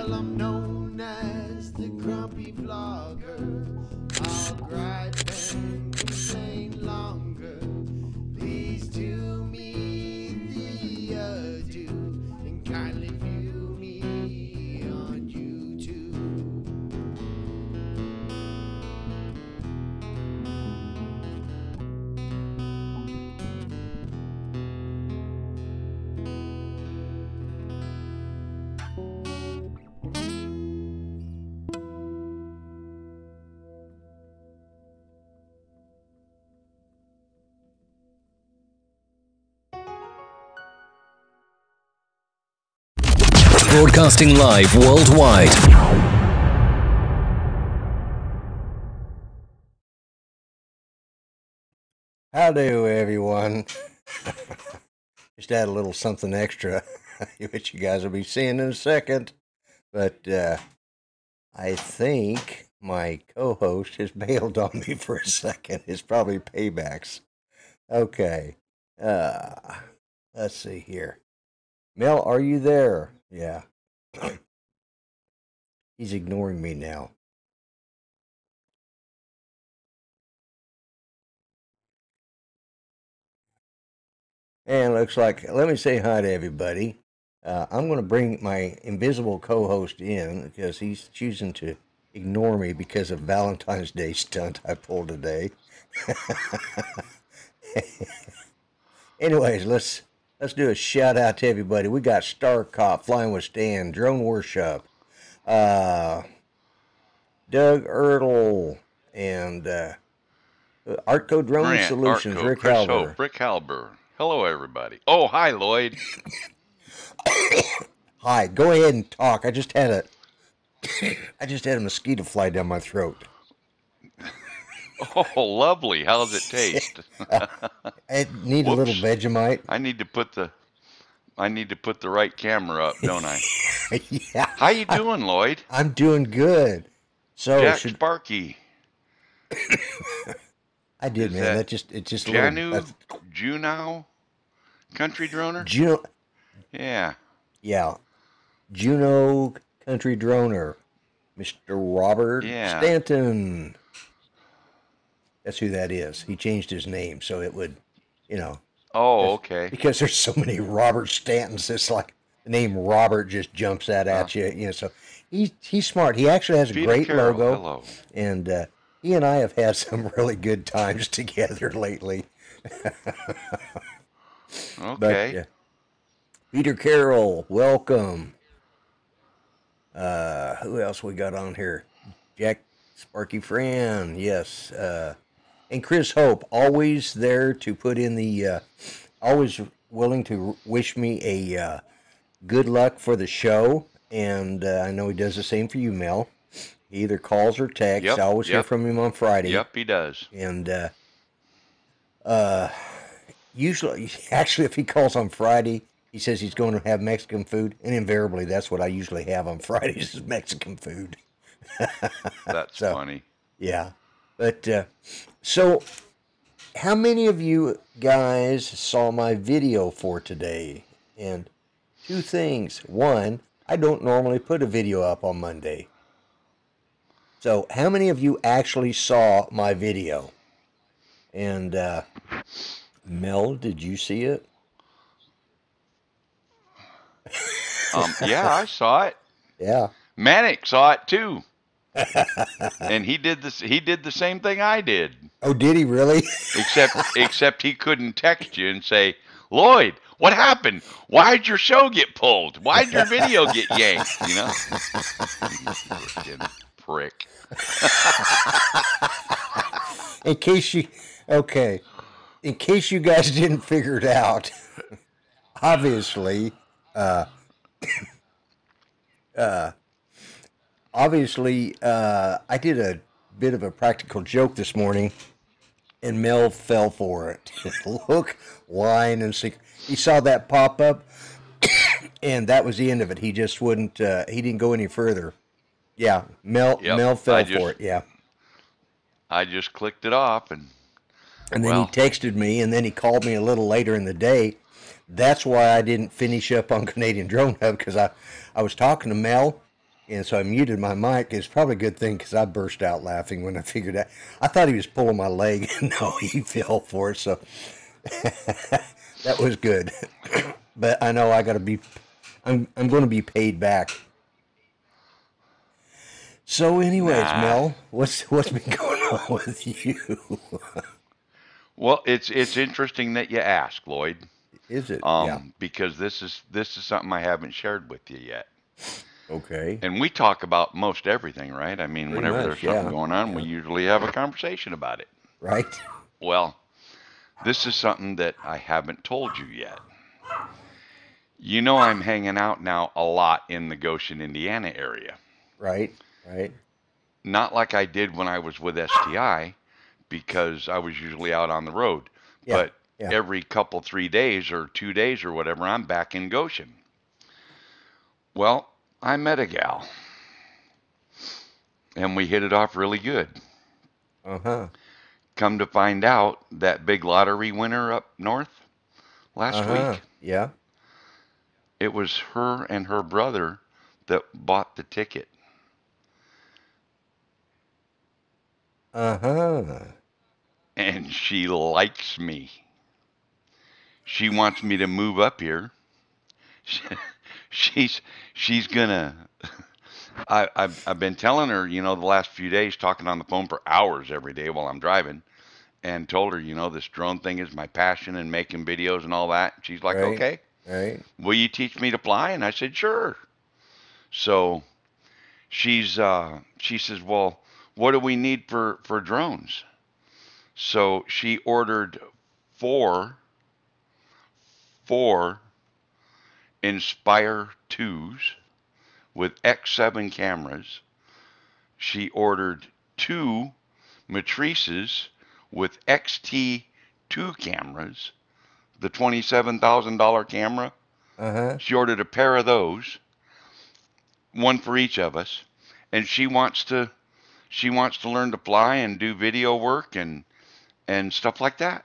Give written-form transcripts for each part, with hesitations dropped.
Well, I'm known as the grumpy vlogger. I'll gripe and complain longer. Please do me the ado and kindly view me on YouTube. Broadcasting live worldwide. Howdy, everyone. Just add a little something extra, which you guys will be seeing in a second. But I think my co-host has bailed on me for a second. It's probably paybacks. Okay. Let's see here. Mel, are you there? Yeah. He's ignoring me now. And looks like, let me say hi to everybody. I'm going to bring my invisible co-host in because he's choosing to ignore me because of Valentine's Day stunt I pulled today. Anyways, let's do a shout out to everybody. We got Star Cop, Flying with Stan, Drone Worship, Doug Ertl, and Artco Drone Grant, Solutions, Artco, Rick Chris Halber. Hope, Rick Halber. Hello, everybody. Oh, hi, Lloyd. Hi, go ahead and talk. I just had a mosquito fly down my throat. Oh, lovely. How does it taste? I need a little Vegemite. I need to put the right camera up, don't I? Yeah. How you doing, Lloyd? I'm doing good. So Jack Sparky. I did, man. It just Juno, Country Droner. Juno. Yeah. Yeah. Juno Country Droner, Mr. Robert Stanton. That's who that is. He changed his name so it would, Oh, okay. Because there's so many Robert Stantons, it's like the name Robert just jumps out at you. So he's smart. He actually has a great logo. Hello. And he and I have had some really good times together lately. Okay. But, Peter Carroll, welcome. Who else we got on here? Jack Sparky Fran, yes. And Chris Hope, always there to put in the, always willing to wish me a good luck for the show. And I know he does the same for you, Mel. He either calls or texts. Yep, I always hear from him on Friday. Yep, he does. And usually, actually, if he calls on Friday, he says he's going to have Mexican food, and invariably, that's what I usually have on Fridays is Mexican food. That's funny. Yeah. But, so, how many of you guys saw my video for today? And two things. One, I don't normally put a video up on Monday. So, how many of you actually saw my video? And, Mel, did you see it? Yeah, I saw it. Yeah. Manic saw it too. And he did the same thing I did. Oh, did he really? Except he couldn't text you and say, Lloyd, what happened? Why'd your show get pulled? Why'd your video get yanked? You freaking prick. In case you guys didn't figure it out, obviously, I did a bit of a practical joke this morning, and Mel fell for it. Look, line, and see. He saw that pop up, and that was the end of it. He just wouldn't. He didn't go any further. Yeah, Mel fell for it. Yeah. I just clicked it off, and then he texted me, and then he called me a little later in the day. That's why I didn't finish up on Canadian Drone Hub, because I was talking to Mel, And so I muted my mic. It's probably a good thing because I burst out laughing when I figured out. I thought he was pulling my leg. No, he fell for it. So that was good. But I know I got to be. I'm going to be paid back. So, anyways, Nah. Mel, what's been going on with you? Well, it's interesting that you ask, Lloyd. Is it? Yeah. Because this is something I haven't shared with you yet. Okay. And we talk about most everything, right? I mean, Pretty whenever much, there's something yeah. going on, we Yeah. usually have a conversation about it. Right. Well, this is something that I haven't told you yet. You know, I'm hanging out now a lot in the Goshen, Indiana area. Right. Right. Not like I did when I was with STI, because I was usually out on the road. Yeah. But Yeah. every couple, 3 days or 2 days or whatever, I'm back in Goshen. Well, I met a gal, and we hit it off really good. Uh-huh. Come to find out, that big lottery winner up north last Uh-huh. week, Yeah. it was her and her brother that bought the ticket. Uh-huh. And she likes me. She wants me to move up here. She's she's gonna. I've been telling her, the last few days, talking on the phone for hours every day while I'm driving, and told her, this drone thing is my passion and making videos and all that. She's like, Right. okay, Right. will you teach me to fly? And I said, sure. So she says, well, what do we need for drones? So she ordered four Inspire 2s with X7 cameras. She ordered 2 Matrices with XT2 cameras, the $27,000 camera. Uh-huh. She ordered a pair of those, one for each of us, and she wants to learn to fly and do video work and stuff like that.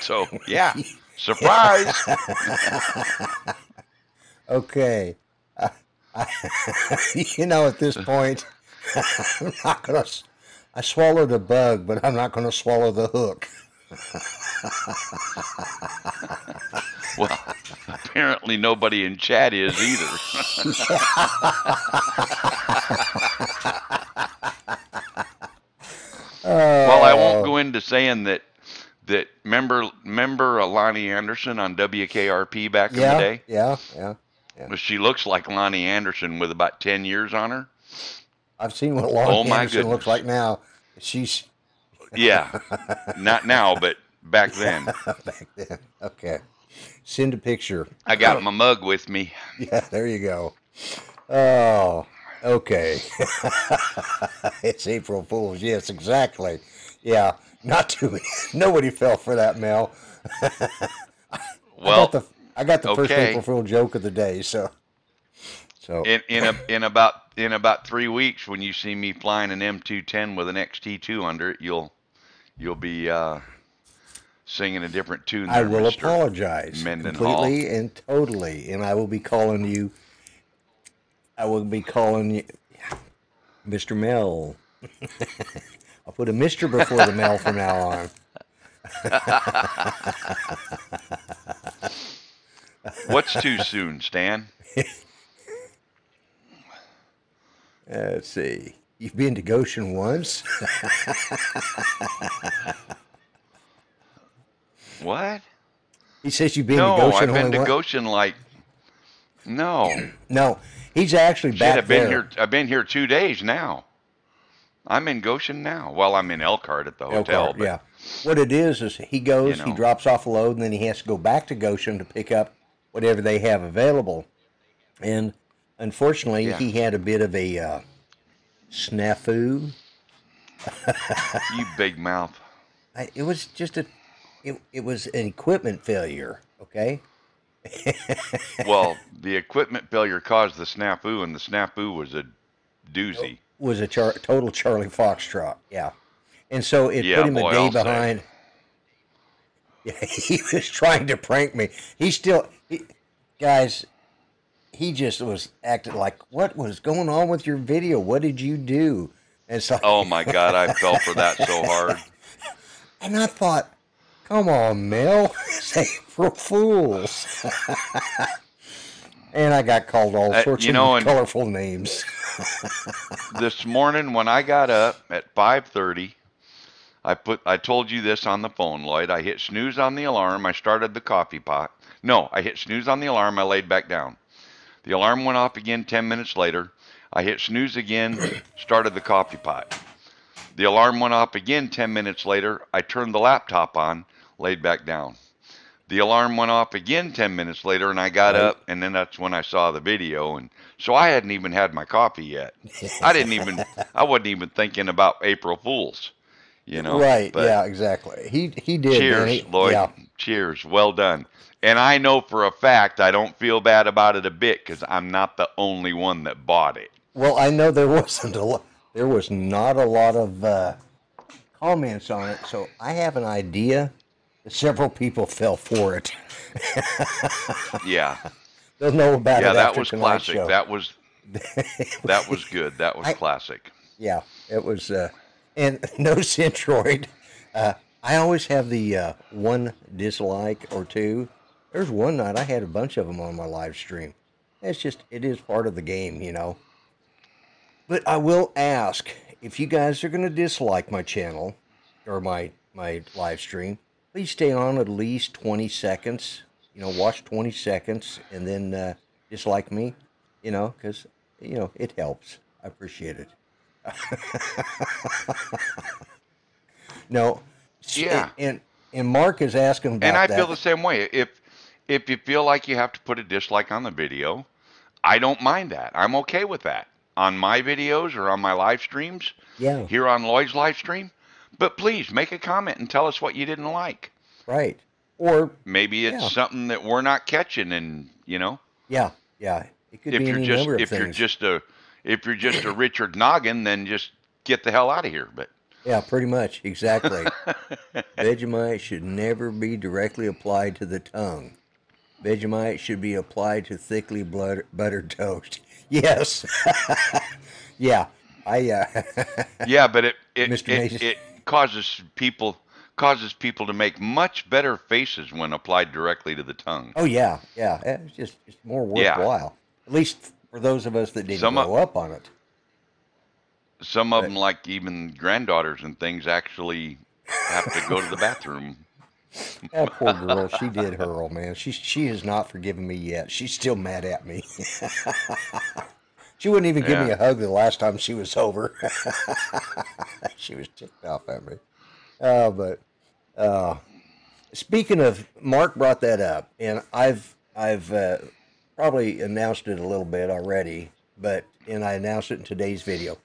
So, yeah, surprise. Okay. I, at this point, I'm not gonna. I swallowed a bug, but I'm not gonna swallow the hook. Well, apparently nobody in chat is either. Well, I won't go into saying that remember Lonnie Anderson on WKRP back in the day? Yeah. Well, she looks like Lonnie Anderson with about 10 years on her. I've seen what Oh Lonnie my Anderson looks goodness. like now. She's Yeah, not now, but back then. back then. Okay. Send a picture. I got my mug with me. Yeah, there you go. Oh, okay. It's April Fool's. Yes, exactly. Yeah, not too many. Nobody fell for that, Mel. Well, I got the first okay. April Fool joke of the day. So in about 3 weeks, when you see me flying an M210 with an XT2 under it, you'll be singing a different tune. There, I will Mr. apologize Mendenhall. completely and totally, and I will be calling you. Mr. Mel. I'll put a Mr. before the Mel from now on. What's too soon, Stan? Let's see. You've been to Goshen once? What? He says you've been No, to Goshen I've been only to once? Goshen no. No, he's actually Shit, back I've been there. here. I've been here 2 days now. I'm in Goshen now. Well, I'm in Elkhart at the hotel. Elkhart, But yeah. What it is he goes, You he know. drops off a load, and then he has to go back to Goshen to pick up whatever they have available. And unfortunately, Yeah. he had a bit of a snafu. You big mouth. It was just it was an equipment failure, okay? Well, the equipment failure caused the snafu, and the snafu was a doozy. Was a total Charlie Foxtrot, yeah. And so it Yeah, put him boy, a day I'll say. behind. Yeah, he was trying to prank me. Guys, he just was acting like, what was going on with your video? What did you do? And it's Oh like, my God, I fell for that so hard. and I thought, come on, Mel, it's April Fools. And I got called all sorts You of know, and colorful names. this morning when I got up at 5:30, I told you this on the phone, Lloyd. I hit snooze on the alarm. I started the coffee pot. No, I hit snooze on the alarm. I laid back down. The alarm went off again 10 minutes later. I hit snooze again, started the coffee pot. The alarm went off again 10 minutes later. I turned the laptop on, laid back down. The alarm went off again 10 minutes later, and I got Right. up, and then that's when I saw the video. And so I hadn't even had my coffee yet. I wasn't even thinking about April Fools, Right. but Yeah, exactly. He did, man. cheers, Lloyd. Yeah. Cheers. Well done. And I know for a fact I don't feel bad about it a bit because I'm not the only one that bought it. Well, I know there was not a lot of comments on it, so I have an idea that several people fell for it. Yeah. They'll know about Yeah, it that after was tonight's classic. show. That was good. That was I, classic. yeah, it was, and no Centroid. I always have the one dislike or two. There's one night I had a bunch of them on my live stream. It is part of the game. But I will ask, if you guys are going to dislike my channel or my live stream, please stay on at least 20 seconds. Watch 20 seconds and then dislike me, because, it helps. I appreciate it. No, Yeah. and Mark is asking And about I feel that. the same way. If you feel like you have to put a dislike on the video, I don't mind that. I'm okay with that. On my videos or on my live streams, Yeah, here on Lloyd's live stream. But please make a comment and tell us what you didn't like. right. Or, Maybe it's yeah, something that we're not catching, and yeah, yeah. It could be any number of things. if you're just a Richard Noggin, then just get the hell out of here. But Yeah, pretty much. Exactly. Vegemite should never be directly applied to the tongue. Vegemite should be applied to thickly buttered toast. Yes. Yeah. yeah, but Mr. Mason. it causes people to make much better faces when applied directly to the tongue. Oh, yeah. Yeah. It's more Yeah. worthwhile. At least for those of us that didn't Some grow up on it. Some of But them, like even granddaughters and things, actually have to go to the bathroom. that poor girl, she did hurl, man. She has not forgiven me yet. She's still mad at me. She wouldn't even give me Yeah. a hug the last time she was over. She was ticked off at me. But speaking of, Mark brought that up, and I've probably announced it a little bit already, and I announced it in today's video.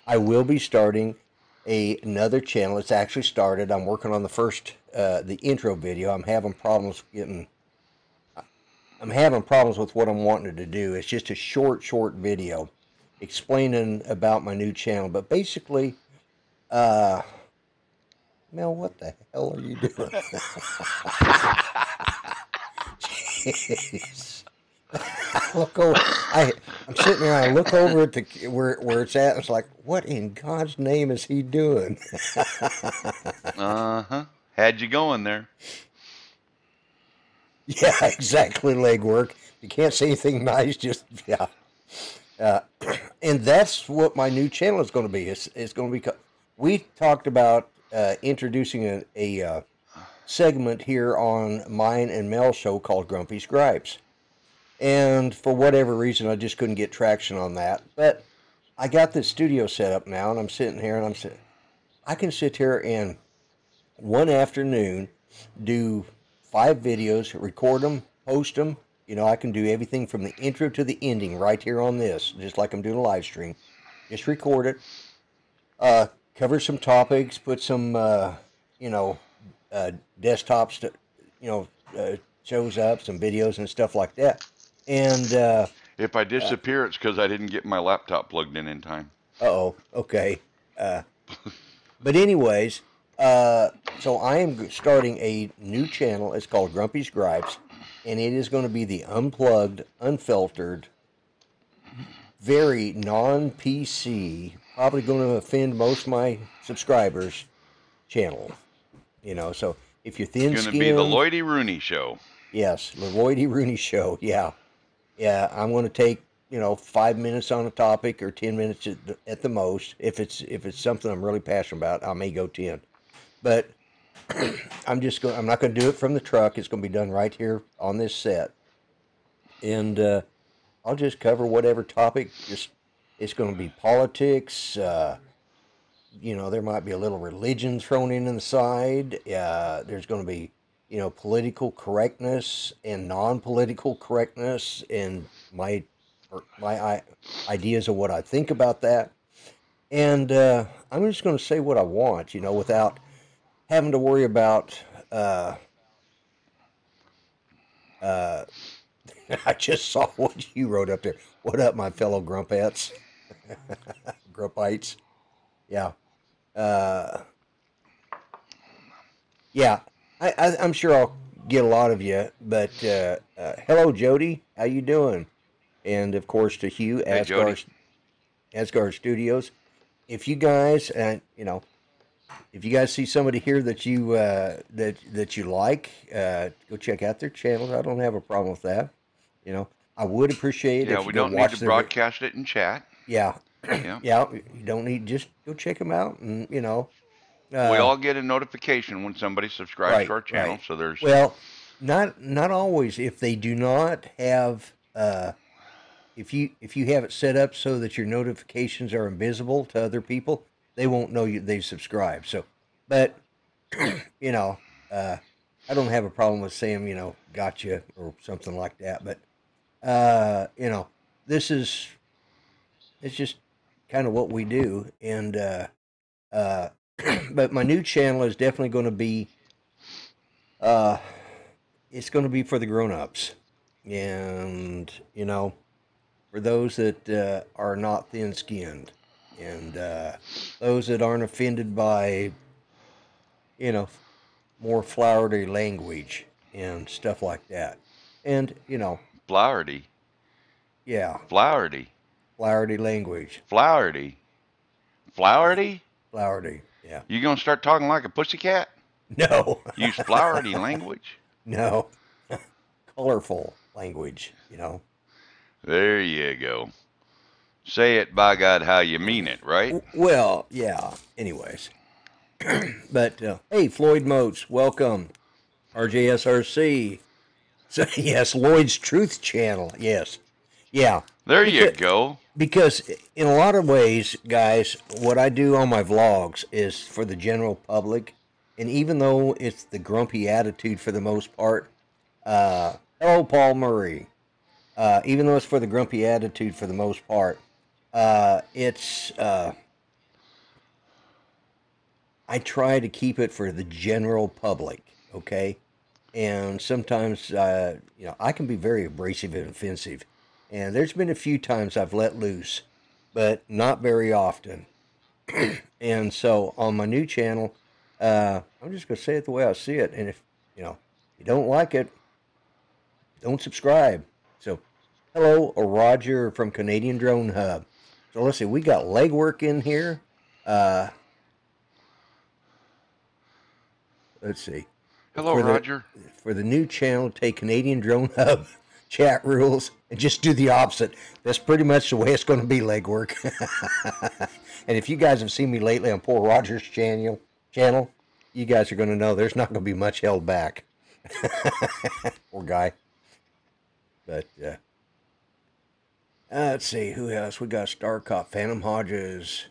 I will be starting another channel. It's actually started. I'm working on the intro video. I'm having problems with what I'm wanting to do. It's just a short video explaining about my new channel. But basically, Mel, what the hell are you doing? Jeez. Look over. I'm sitting there. I look over at where it's at. And it's like, what in God's name is he doing? Uh-huh. Had you going there. Yeah, exactly. Legwork. You can't say anything nice. Just yeah. And that's what my new channel is going to be. It's going to be. We talked about introducing a segment here on mine and Mel's show called Grumpy's Gripes. And for whatever reason, I just couldn't get traction on that. But I got this studio set up now, and I'm sitting here, and I can sit here and one afternoon do 5 videos, record them, post them. I can do everything from the intro to the ending right here on this, just like I'm doing a live stream. Just record it, cover some topics, put some, desktops, shows up, some videos and stuff like that. And, If I disappear, it's because I didn't get my laptop plugged in time. okay. But anyways, so I am starting a new channel. It's called Grumpy's Gripes, and it is going to be the unplugged, unfiltered, very non-PC, probably going to offend most of my subscribers channel. So if you're It's going to be the thin-skinned, Lloydie Rooney Show. yes, Leroy Rooney Show, yeah. Yeah, I'm going to take 5 minutes on a topic or 10 minutes at the most. If it's something I'm really passionate about, I may go 10. But I'm not going to do it from the truck. It's going to be done right here on this set, and I'll just cover whatever topic. Just it's going to be politics. There might be a little religion thrown in the side. There's going to be political correctness and non-political correctness, and my ideas of what I think about that. And I'm just going to say what I want, without having to worry about. Uh, I just saw what you wrote up there. What up, my fellow grumpettes? Grumpites. Yeah. Uh, yeah. I'm sure I'll get a lot of you, but hello, Jody. How you doing? And of course to Hugh, Hey, Jody. Asgard Studios. If you guys, if you guys see somebody here that you that you like, go check out their channels. I don't have a problem with that. I would appreciate Yeah, if you we go don't need to watch their. broadcast it in chat. Yeah, Yeah. yeah. You don't need, just go check them out, and We uh, all get a notification when somebody subscribes to right, our channel, right. so there's Well, not always. If they do not have, if you have it set up so that your notifications are invisible to other people, they won't know they've subscribed. So, but you know, I don't have a problem with saying gotcha or something like that. But this is it's just kind of what we do, and uh, but my new channel is definitely going to be uh, it's going to be for the grown-ups, and for those that are not thin-skinned, and those that aren't offended by you know more flowery language and stuff like that, and Flowerty. yeah, Flowerty. flowery language, Flowerty. yeah, Flowerty? flowery, yeah. You gonna start talking like a pussycat? No, Use flowerty language? no, colorful language. There you go. Say it by God how you mean it, right? Well, yeah. Anyways, but hey, Floyd Moats, welcome. RJSRC. So yes, Lloyd's Truth Channel. Yes, yeah. There you Because go. because in a lot of ways, guys, what I do on my vlogs is for the general public, and even though it's the grumpy attitude for the most part, hello, Paul Murray. Even though it's for the grumpy attitude for the most part, it's I try to keep it for the general public, okay? And sometimes, I can be very abrasive and offensive. And there's been a few times I've let loose, but not very often. And so on my new channel, I'm just going to say it the way I see it. And if, you don't like it, don't subscribe. So, hello, Roger from Canadian Drone Hub. So let's see, we got legwork in here. Let's see. Hello, For the Roger. for the new channel, take Canadian Drone Hub chat rules and just do the opposite. That's pretty much the way it's going to be, legwork. And if you guys have seen me lately on poor Roger's channel, you guys are going to know there's not going to be much held back. Poor guy. But let's see, who else? We got Starcop, Phantom Hodges.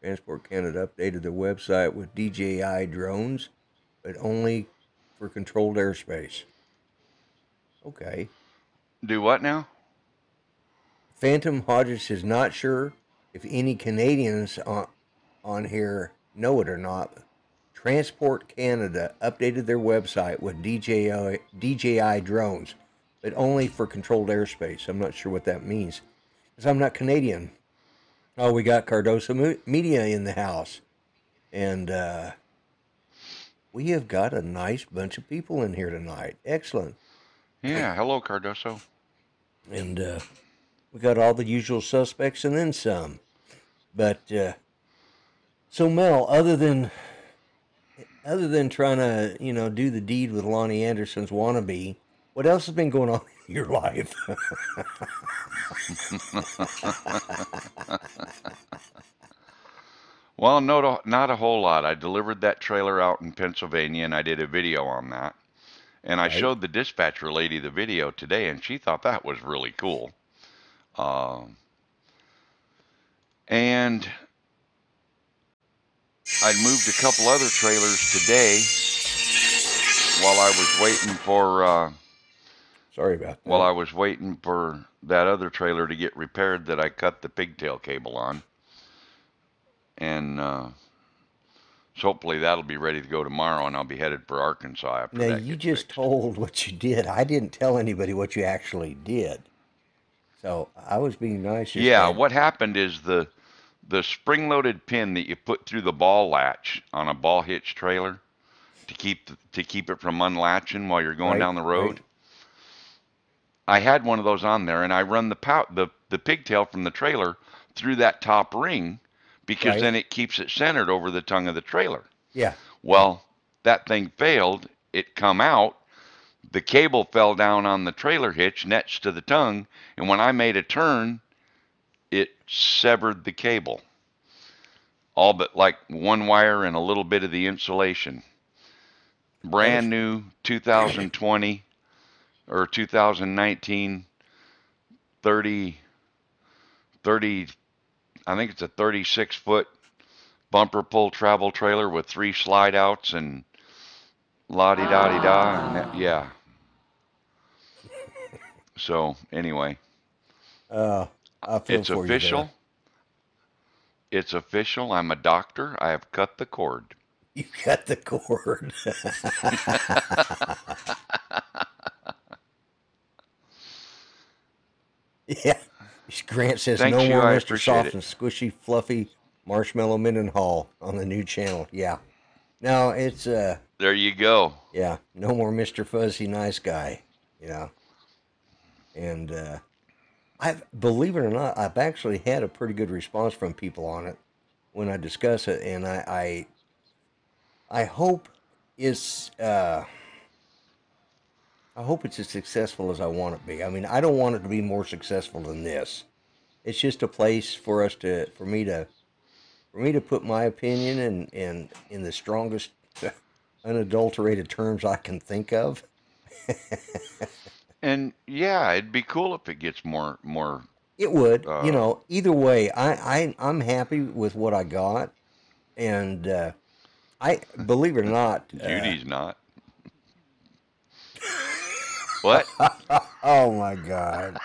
Transport Canada updated their website with DJI drones, but only for controlled airspace. Okay. Do what now? Phantom Hodges is not sure if any Canadians on here know it or not. Transport Canada updated their website with DJI drones, but only for controlled airspace. I'm not sure what that means, because I'm not Canadian. Oh, we got Cardoso Media in the house. And we have got a nice bunch of people in here tonight. Excellent. Yeah, hello, Cardoso. And we got all the usual suspects and then some. But so Mel, other than trying to do the deed with Lonnie Anderson's wannabe, what else has been going on in your life? Well, no, not a whole lot. I delivered that trailer out in Pennsylvania, and I did a video on that. And I Right, showed the dispatcher lady the video today, and she thought that was really cool. Um, and I'd moved a couple other trailers today while I was waiting for sorry about while that. I was waiting for that other trailer to get repaired that I cut the pigtail cable on, and so hopefully that'll be ready to go tomorrow, and I'll be headed for Arkansas after Now that you gets just fixed. told what you did. I didn't tell anybody what you actually did. So I was being nice. Just Yeah, that, what happened is the spring-loaded pin that you put through the ball latch on a ball hitch trailer to keep it from unlatching while you're going right, down the right, road. I had one of those on there, and I run the pigtail from the trailer through that top ring because right. then it keeps it centered over the tongue of the trailer. Yeah, yeah. Well, that thing failed. It come out. The cable fell down on the trailer hitch next to the tongue, and when I made a turn, it severed the cable, all but like one wire and a little bit of the insulation. That was Brand new 2020 or 2019 30 30. I think it's a 36-foot bumper pull travel trailer with 3 slide outs and la di da di da, and yeah. So anyway, uh I feel it's for you there. official. It's official. I'm a doctor. I have cut the cord. You cut the cord. Yeah. Grant says no Thanks, you. more I Mr. appreciate Soft it. and Squishy Fluffy Marshmallow Mendenhall on the new channel. Yeah. No, it's There you go. yeah, no more Mr. Fuzzy Nice Guy. Yeah. And I've believe it or not, I've actually had a pretty good response from people on it when I discuss it, and I hope it's I hope it's as successful as I want it to be. I mean, I don't want it to be more successful than this. It's just a place for us to, for me to put my opinion and in the strongest, unadulterated terms I can think of. And yeah, it'd be cool if it gets more. It would, Uh, either way, I'm happy with what I got, and I believe it or not. Judy's not. What? Oh my God.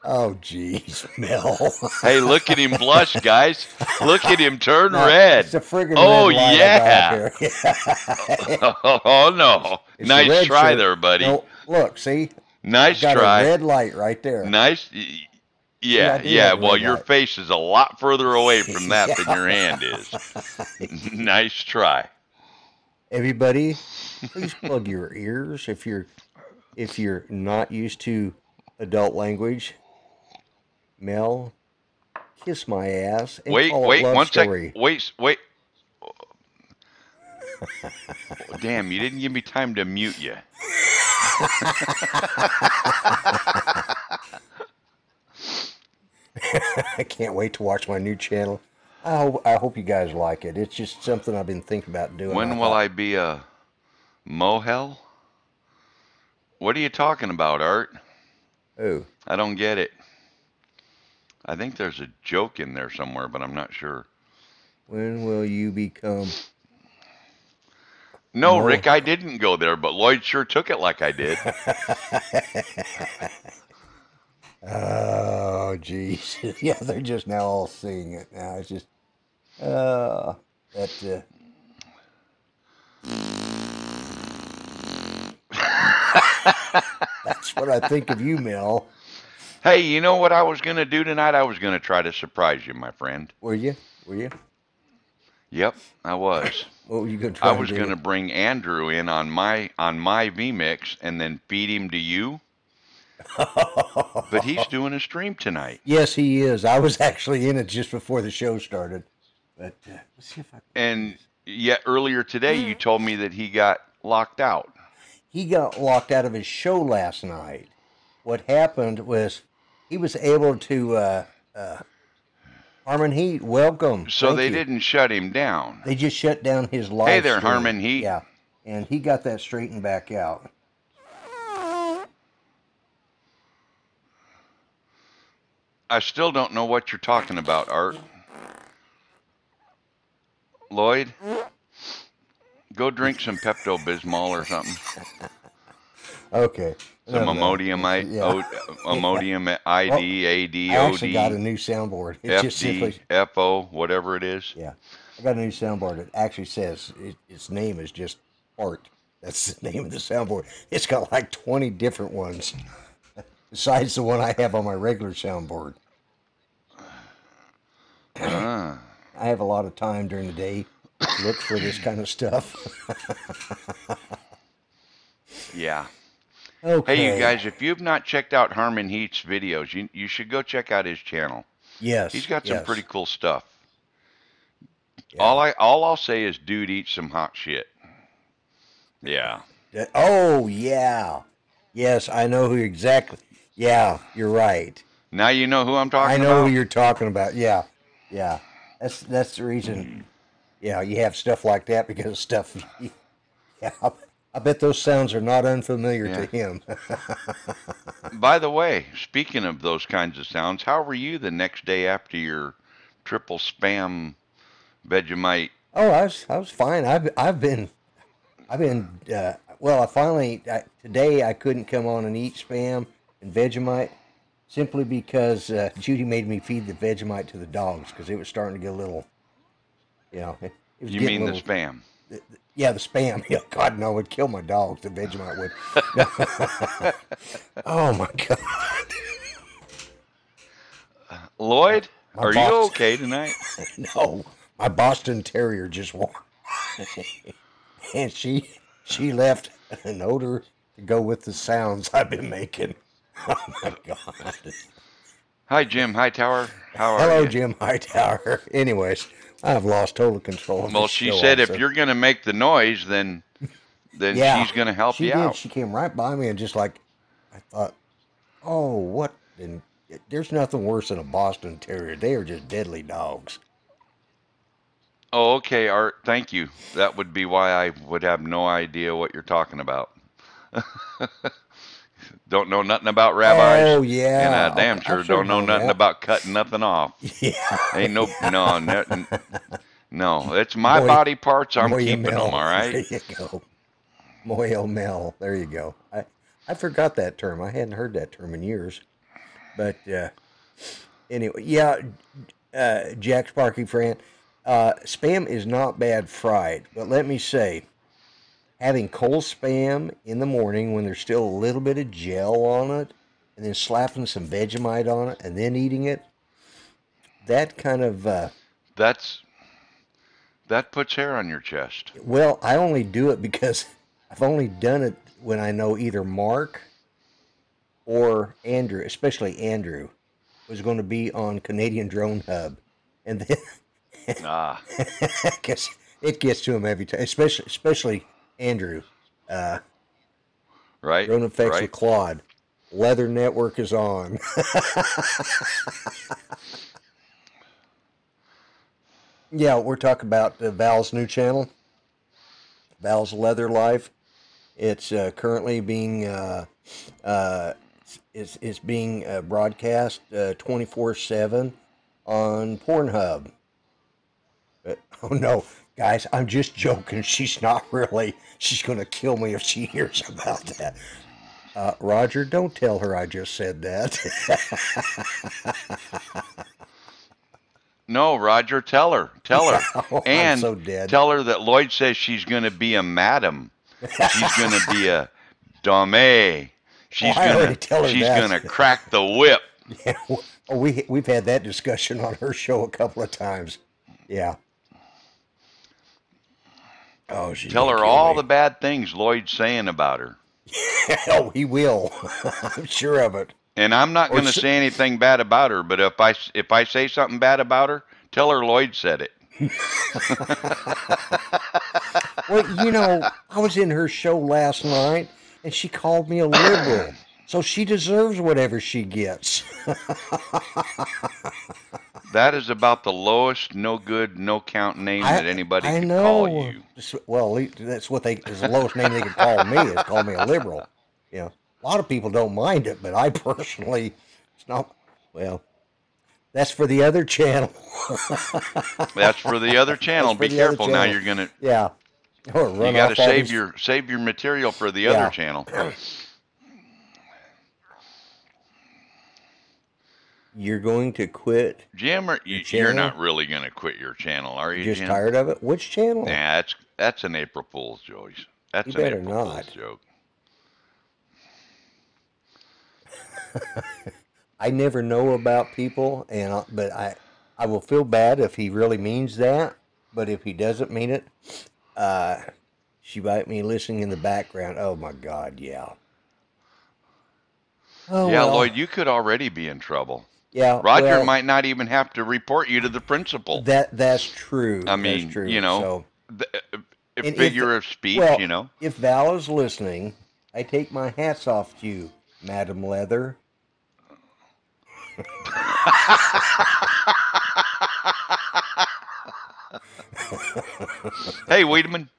Oh, geez, Mel. Hey, look at him blush, guys. Look at him turn No, it's red. the friggin' red Oh light I got yeah. here. Oh no. It's the Nice red try shirt. there, buddy. No, look, see, I Nice got a try. red light right there. Nice. See, I Yeah, do yeah. have a Well, red your light. face is a lot further away from that than your Yeah. hand is. Nice try. Everybody, please plug your ears if you're not used to adult language. Mel, kiss my ass and Wait, call it wait, love one sec. story. Wait. Damn, you didn't give me time to mute you. I can't wait to watch my new channel. I hope you guys like it. It's just something I've been thinking about doing. I When will thought, I be a mohel? What are you talking about, Art? oh, I don't get it. I think there's a joke in there somewhere, but I'm not sure. when will you become No, Mo? Rick, I didn't go there, but Lloyd sure took it like I did. Oh, geez. Yeah, they're just now all seeing it now. It's just, uh, that, that's what I think of you, Mel. Hey, you know what I was going to do tonight? I was going to try to surprise you, my friend. Were you? Were you? Yep, I was. What were you gonna I try and was do? gonna bring Andrew in on my VMix and then feed him to you, but he's doing a stream tonight. Yes, he is. I was actually in it just before the show started. But let's see if I can do And this. yet earlier today you told me that he got locked out. He got locked out of his show last night. What happened was he was able to. Harmon Heat, welcome. So Thank they you. didn't shut him down. They just shut down his Hey live there, stream. Harmon Heat. Yeah, and he got that straightened back out. I still don't know what you're talking about, Art. Lloyd, go drink some Pepto Bismol or something. Okay. Some enough of that. ammoniumite, Yeah. ammonium Well, ID, AD, I actually got a OD, new soundboard. It just FD, simply, FO, whatever it is. yeah. I got a new soundboard. It actually says its name is just Art. That's the name of the soundboard. It's got like 20 different ones besides the one I have on my regular soundboard. Ah, I have a lot of time during the day to look for this kind of stuff. yeah. Okay. Hey, you guys, if you've not checked out Harmon Heat's videos, you should go check out his channel. Yes. He's got some yes. pretty cool stuff. Yeah. All I'll say is, dude, eat some hot shit. Yeah. Oh, yeah. Yes, I know who exactly. Yeah, you're right. Now you know who I'm talking I know about? who you're talking about. Yeah. Yeah. That's the reason. Yeah, you have stuff like that because of stuff. Yeah. I bet those sounds are not unfamiliar Yeah. to him. By the way, speaking of those kinds of sounds, how were you the next day after your triple spam Vegemite? Oh, I was fine. Well, today I couldn't come on and eat Spam and Vegemite simply because Judy made me feed the Vegemite to the dogs because it was starting to get a little, it was You getting mean a the little, spam? yeah, the Spam. Yeah, God, no, it would kill my dogs. The Vegemite would. Oh my God. Lloyd, My are you boss, okay tonight? no, my Boston Terrier just walked, and she left an odor to go with the sounds I've been making. Oh my God. Hi, Jim Hightower. How are Hello, you? Jim Hightower. Anyways, I've lost total control of Well, this she show said if also. you're going to make the noise, then Yeah, she's going to help she you did. out. She came right by me and just like, I thought, oh, what? And there's nothing worse than a Boston Terrier. They are just deadly dogs. Oh, okay, Art. Thank you. That would be why I would have no idea what you're talking about. Don't know nothing about rabbis, Oh, and I yeah. Okay, damn I've sure heard don't know all nothing that. about cutting nothing off. Yeah. Ain't no. It's my Moy, body parts. I'm Moya keeping them. Mel. All There right. you go. Moya Mel. There you go. I forgot that term. I hadn't heard that term in years. But anyway, yeah, Jack Sparky Fran, Spam is not bad fried, but let me say, having cold Spam in the morning when there's still a little bit of gel on it, and then slapping some Vegemite on it, and then eating it, that kind of, That puts hair on your chest. well, I only do it because I've only done it when I know either Mark or Andrew, especially Andrew, was going to be on Canadian Drone Hub. And then Ah, because it gets to him every time, especially Andrew. right, Drone Effects right. with Claude. Leather Network is on. Yeah, we're talking about Val's new channel, Val's Leather Life. It's currently being it's being broadcast 24/7 on Pornhub. Oh no, guys, I'm just joking. She's not really. She's gonna kill me if she hears about that. Roger, don't tell her I just said that. No, Roger, tell her. Tell her. Oh, I'm And so dead. tell her that Lloyd says she's going to be a madam. She's going to be a dame. She's I already going tell her she's that. going to crack the whip. Yeah, we've had that discussion on her show a couple of times. Yeah. Oh, she's Tell gonna her kill all me. the bad things Lloyd's saying about her. Oh, he will. I'm sure of it. And I'm not Or going to say anything bad about her, but if I say something bad about her, tell her Lloyd said it. well, I was in her show last night, and she called me a liberal. So she deserves whatever she gets. That is about the lowest, no good, no count name I that anybody I could call know. you. Well, that's what is the lowest name they could call me is call me a liberal. A lot of people don't mind it, but I personally, it's not. Well, that's for the other channel. That's for the other That's channel. for Be the other careful now. channel. You're gonna Yeah, or you run got to off all these. save your material for the other Yeah. channel. You're going to quit Jim, your you're channel? not really gonna quit your channel, are You're you, just Jim? tired of it? Which channel? Nah, that's an April Fool's joke. You That's an better April Fool's not. joke. I never know about people, but I will feel bad if he really means that. But if he doesn't mean it, uh, she might be listening in the background. Oh my God, yeah. Oh Yeah, well, Lloyd, you could already be in trouble. yeah. Roger Well, might not even have to report you to the principal. that's true. I That's mean, true. So, the, a and if figure of speech, well, you know. if Val is listening, I take my hats off to you, Madam Leather. Hey, Wiedemann,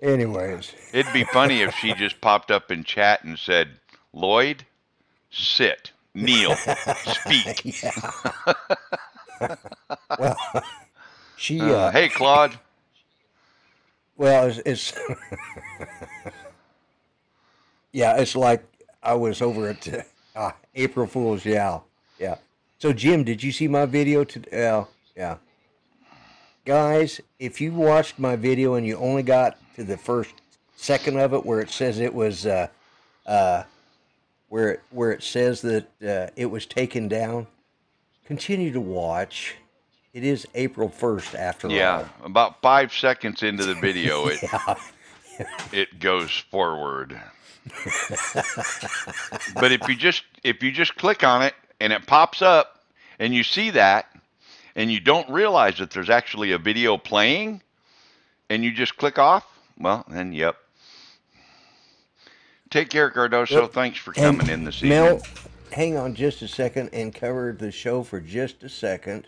Anyways, it'd be funny if she just popped up in chat and said, Lloyd, sit, kneel, speak. yeah. Well, she Hey, Claude. well, it's yeah, it's like I was over at April Fool's. Yeah, yeah. So Jim, did you see my video today? Yeah, guys, if you watched my video and you only got to the first second of it where it says it was uh, where it says that it was taken down, continue to watch. It is April 1st after Yeah, all. about 5 seconds into the video, Yeah. it goes forward. But if you just click on it and it pops up and you see that and you don't realize that there's actually a video playing and you just click off, well, then yep. Take care, Cardoso. Yep. Thanks for And coming in this Mel, evening. hang on just a second and cover the show for just a second.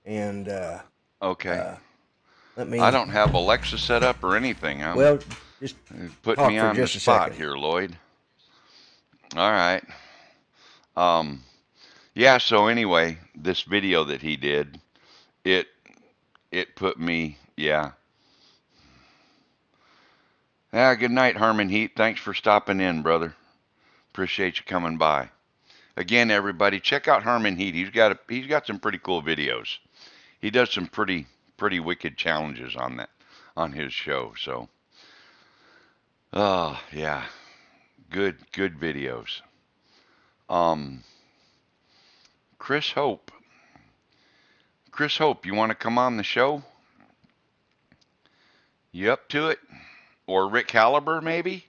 And Okay. let I me, don't have Alexa set up or anything. well, just Put talk me for on the just a spot second. here, Lloyd. All right. Um, yeah, so anyway, this video that he did, it it put me, yeah. Yeah, good night, Herman Heat. Thanks for stopping in, brother. Appreciate you coming by. Again, everybody, check out Herman Heat. He's got some pretty cool videos. He does some pretty wicked challenges on his show. So, oh yeah, good videos. Um, Chris Hope. Chris Hope, you want to come on the show? You up to it? Or Rick Caliber, maybe?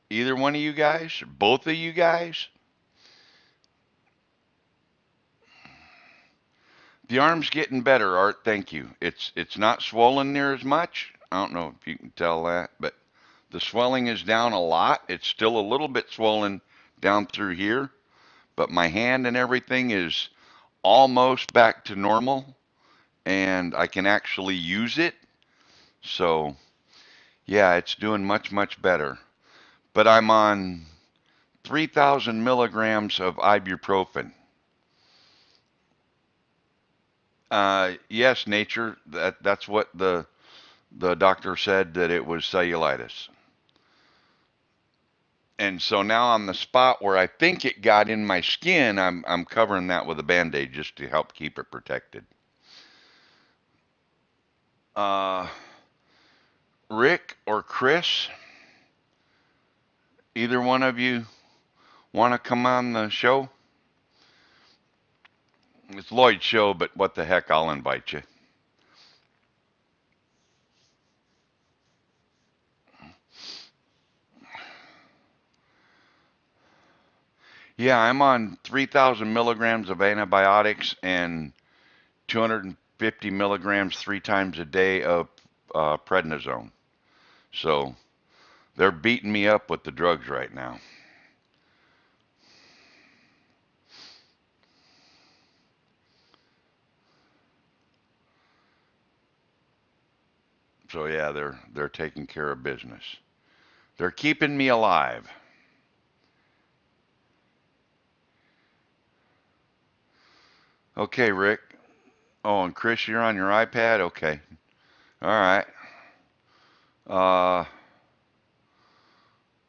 Either one of you guys? Both of you guys? The arm's getting better, Art. Thank you. It's not swollen near as much. I don't know if you can tell that, but the swelling is down a lot. It's still a little bit swollen down through here, but my hand and everything is almost back to normal, and I can actually use it. So, yeah, it's doing much better. But I'm on 3,000 milligrams of ibuprofen. Yes, nature. That's what the doctor said, that it was cellulitis. And so now on the spot where I think it got in my skin, I'm covering that with a Band-Aid just to help keep it protected. Uh, Rick or Chris, either one of you want to come on the show? It's Lloyd's show, but what the heck, I'll invite you. Yeah, I'm on 3,000 milligrams of antibiotics and 250 milligrams 3 times a day of prednisone. So they're beating me up with the drugs right now. So yeah, they're taking care of business. They're keeping me alive. Okay, Rick. Oh, and Chris, you're on your iPad? Okay. All right. Uh,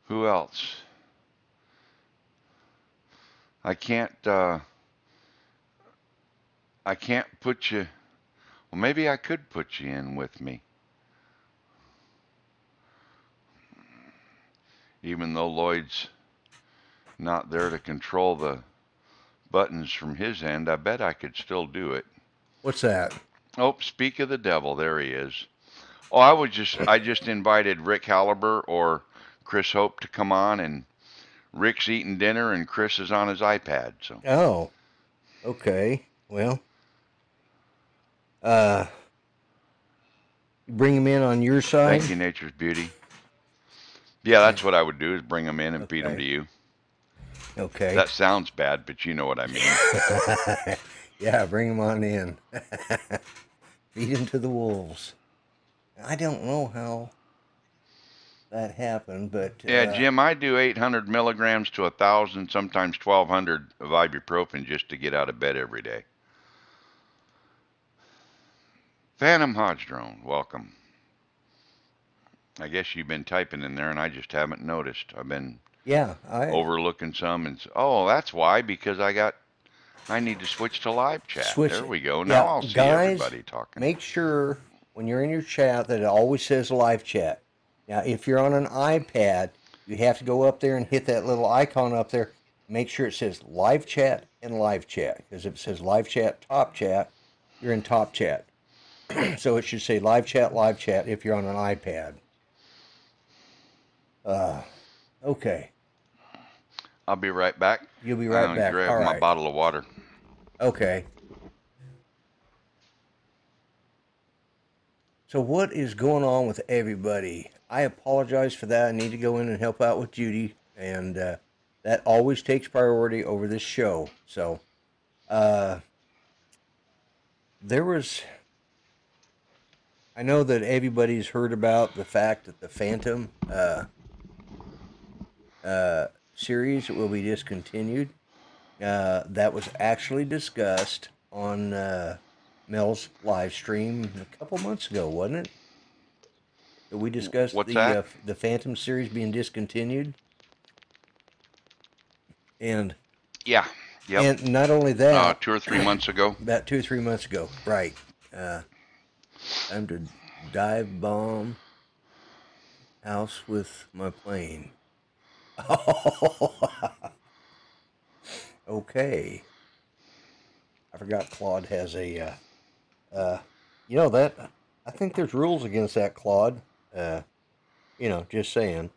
who else? I can't I can't put you. Well, maybe I could put you in with me. Even though Lloyd's not there to control the buttons from his end, I bet I could still do it. What's that? Oh, speak of the devil, there he is. Oh, I just invited Rick Halliber or Chris Hope to come on, and Rick's eating dinner and Chris is on his iPad. So Oh, okay. Well, uh, you bring him in on your side. thank you, Nature's Beauty. Yeah, And that's what I would do is bring them in and feed them to okay, you. okay. That sounds bad, but you know what I mean. Yeah, bring him on in. Feed him to the wolves. I don't know how that happened, but Yeah, Jim, I do 800 milligrams to 1,000, sometimes 1,200 of ibuprofen just to get out of bed every day. Phantom Hodge Drone, welcome. I guess you've been typing in there and I just haven't noticed. I've been yeah, I overlooking some and oh, that's why because I need to switch to live chat. switch There it. we go. Now Yeah, I'll see guys, everybody talking. make sure when you're in your chat that it always says live chat. Now, if you're on an iPad, you have to go up there and hit that little icon up there. Make sure it says live chat and live chat, because if it says live chat, you're in top chat. So it should say live chat if you're on an iPad. Uh, okay. I'll be right back. You'll be I'm right gonna back. grab All my right. bottle of water. Okay. So what is going on with everybody? I apologize for that. I need to go in and help out with Judy, and that always takes priority over this show. So uh, there was. I know that everybody's heard about the fact that the Phantom series will be discontinued. That was actually discussed on Mel's live stream a couple months ago, wasn't it? That we discussed What's that? the Phantom series being discontinued, and Yeah. Yep. and not only that, 2 or 3 months ago. about 2 or 3 months ago, right? Uh, Time to dive bomb house with my plane. Okay, I forgot Claude has a. You know that I think there's rules against that, Claude. Uh, just saying.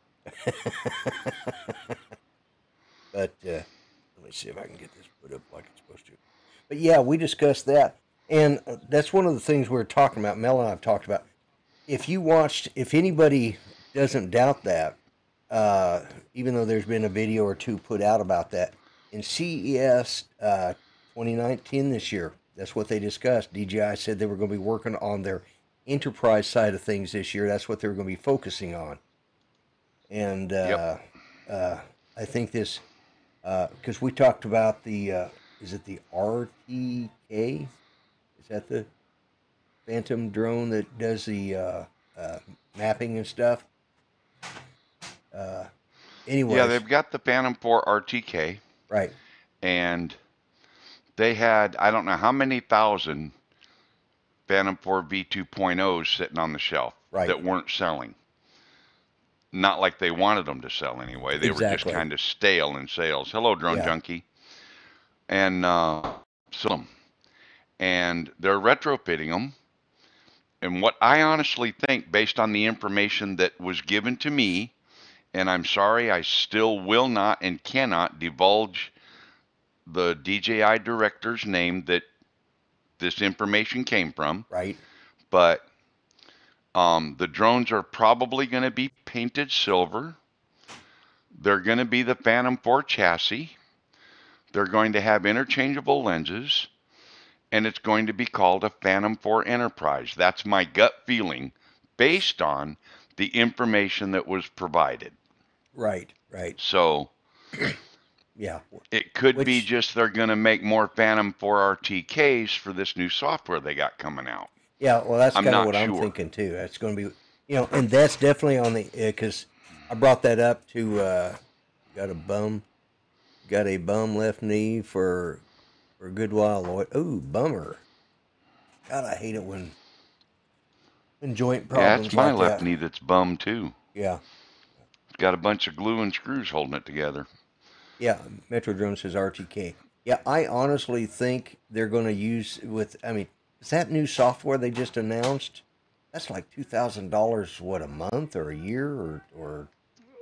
But let me see if I can get this put up like it's supposed to. But yeah, we discussed that, and that's one of the things we were talking about. Mel and I have talked about. If anybody doesn't doubt that, even though there's been a video or two put out about that in CES 2019 this year, that's what they discussed. DJI said they were going to be working on their enterprise side of things this year. That's what they were going to be focusing on, and Yep. uh, I think this because we talked about the is it the RTK? Is that the Phantom drone that does the uh, mapping and stuff? Uh, Yeah, anyways, they've got the Phantom 4 RTK, right, and they had I don't know how many thousand Phantom 4 V2.0s sitting on the shelf right, that weren't selling. Not like they wanted them to sell anyway. They were just exactly, kind of stale in sales. Hello, Drone yeah, Junkie. And sold them. and they're retrofitting them. And what I honestly think, based on the information that was given to me, and I'm sorry, I still will not and cannot divulge the DJI director's name that this information came from, Right. but the drones are probably going to be painted silver. They're going to be the Phantom 4 chassis. They're going to have interchangeable lenses, and it's going to be called a Phantom 4 Enterprise. That's my gut feeling based on the information that was provided. Right. Right. So Yeah. it could be Which, just they're going to make more Phantom 4 RTKs for this new software they got coming out. yeah, well, that's I'm kind of not what I'm sure. thinking too. That's going to be, and that's definitely on the, because I brought that up to, got a bum, got a bum left knee for a good while, Lloyd. Ooh, bummer. God, I hate it when joint Yeah, it's problems my like left that. knee that's bummed too. Yeah. It's got a bunch of glue and screws holding it together. Yeah, Metro Drone says RTK. Yeah, I honestly think they're going to use with. I mean, is that new software they just announced? That's like $2,000 what a month or a year or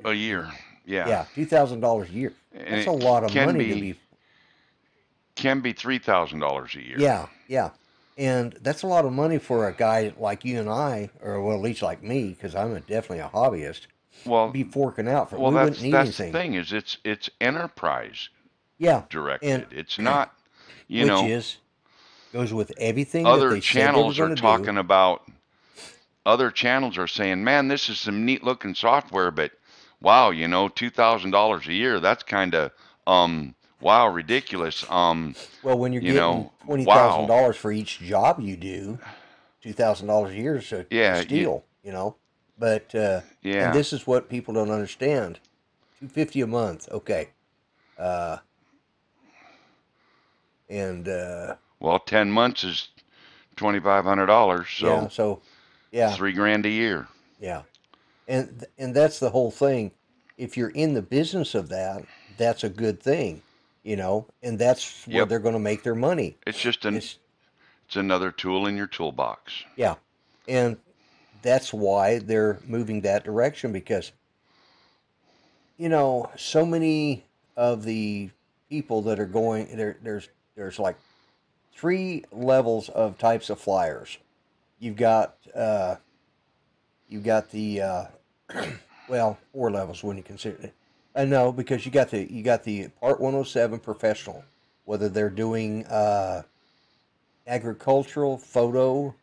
A year, yeah, yeah, $2,000 a year. and That's a it lot of can money to be be. $3,000 a year. Yeah, yeah, and that's a lot of money for a guy like you and I, or well, at least like me, because I'm definitely a hobbyist. To Well, be forking out for, well, we wouldn't need that's the anything. thing is it's enterprise Yeah, and directed. It's not, you which know, is goes with everything that other they said they were channels going are to do. talking about. Other channels are saying, "Man, this is some neat looking software, but wow, $2,000 a year. That's kind of wow, ridiculous. Well, when you're getting twenty thousand Wow, dollars for each job you do, $2,000 a year is a yeah, steal. But and yeah. this is what people don't understand: 250 a month, okay, uh, and Well, 10 months is $2,500, yeah, so so yeah, 3 grand a year. yeah, and that's the whole thing. If you're in the business of that, that's a good thing, and that's where Yep, they're going to make their money. it's just It's it's another tool in your toolbox. yeah, and that's why they're moving that direction because so many of the people that are going there's like three levels of types of flyers. You've got the well, four levels when you consider it. I know because you got the Part 107 professional, whether they're doing agricultural, photo,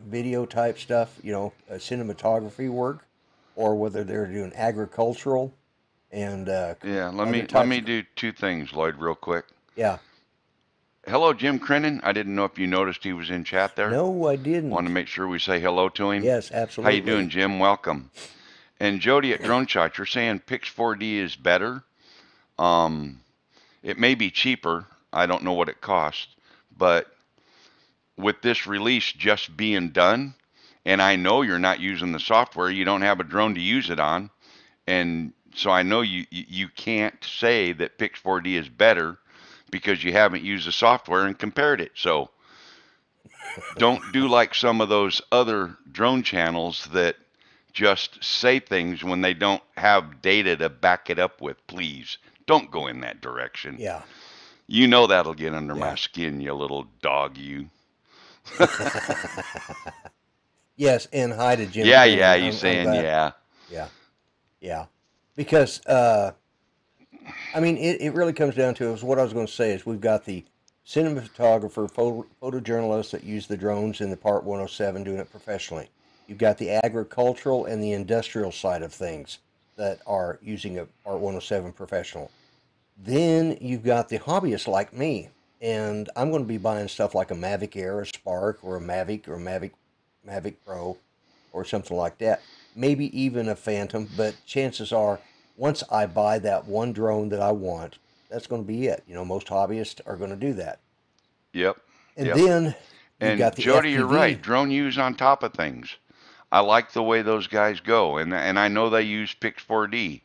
video type stuff, cinematography work, or whether they're doing agricultural and Yeah, let other me let types me of. do two things, Lloyd, real quick. Yeah. Hello, Jim Crennan. I didn't know if you noticed he was in chat there. No, I Want to didn't. make sure we say hello to him. Yes, How you doing, absolutely. Jim? Welcome. And Jody at Drone Shot, you're saying Pix 4D is better. Um, it may be cheaper. I don't know what it costs, but with this release just being done, and I know you're not using the software, you don't have a drone to use it on, and so I know you can't say that Pix 4D is better because you haven't used the software and compared it. So don't do like some of those other drone channels that just say things when they don't have data to back it up with. Please don't go in that direction. Yeah, You know that'll get under my yeah. skin, you little dog, you. Yes, and hi to Jim Yeah, yeah, Crennan. you I'm saying glad. yeah. Yeah, yeah. Because I mean, it really comes down to is what I was going to say is we've got the cinematographer, photojournalists that use the drones in the Part 107 doing it professionally. You've got the agricultural and the industrial side of things that are using a Part 107 professional. Then you've got the hobbyists like me, and I'm going to be buying stuff like a Mavic Air, a Spark, or a Mavic Pro, or something like that. Maybe even a Phantom, but chances are, once I buy that one drone that I want, that's going to be it. Most hobbyists are going to do that. Yep, And yep. then you've And got the Jody, you're right. FPV. Drone use on top of things. I like the way those guys go, and I know they use Pix 4D.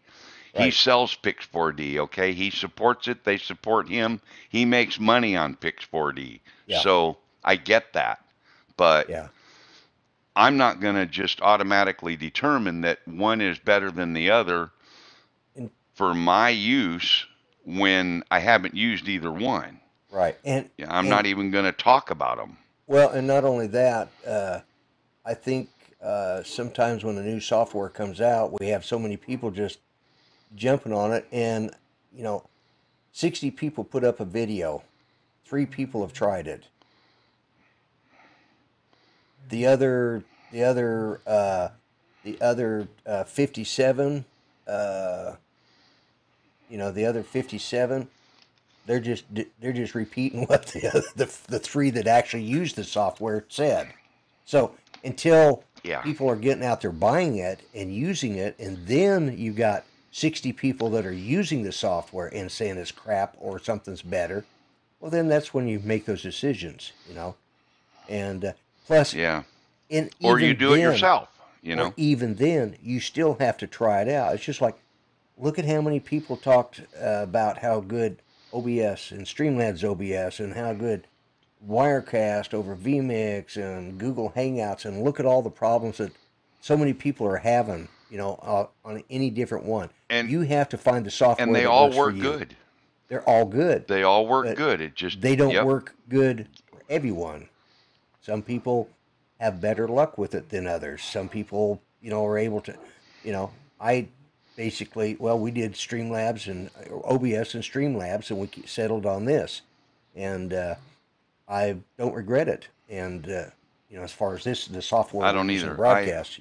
He Right. sells Pix 4D, okay? He supports it. They support him. He makes money on Pix 4D. Yeah. So I get that, but Yeah. I'm not going to just automatically determine that one is better than the other And for my use when I haven't used either one. right. Yeah, I'm And not even going to talk about them. well, and not only that, I think sometimes when a new software comes out, we have so many people just jumping on it, and you know, 60 people put up a video. 3 people have tried it. The other, the other, the other 57, uh, the other 57, they're just repeating what the 3 that actually used the software said. So until Yeah. people are getting out there buying it and using it, and then you've got 60 people that are using the software and saying it's crap or something's better, well, then that's when you make those decisions. And plus, Yeah. and Or you even do it then, yourself, you know? you still have to try it out. It's just like, look at how many people talked about how good OBS and Streamlabs OBS and how good Wirecast over vMix and Google Hangouts, and look at all the problems that so many people are having, on any different one. And You have to find the and software they that all works for work you. good. They're all good, They all work but good. It just, they don't yep. work good for everyone. Some people have better luck with it than others. Some people, are able to, I basically, well, we did Streamlabs and OBS and Streamlabs, and we settled on this. And I don't regret it. And, as far as the software I we don't use in either. broadcast,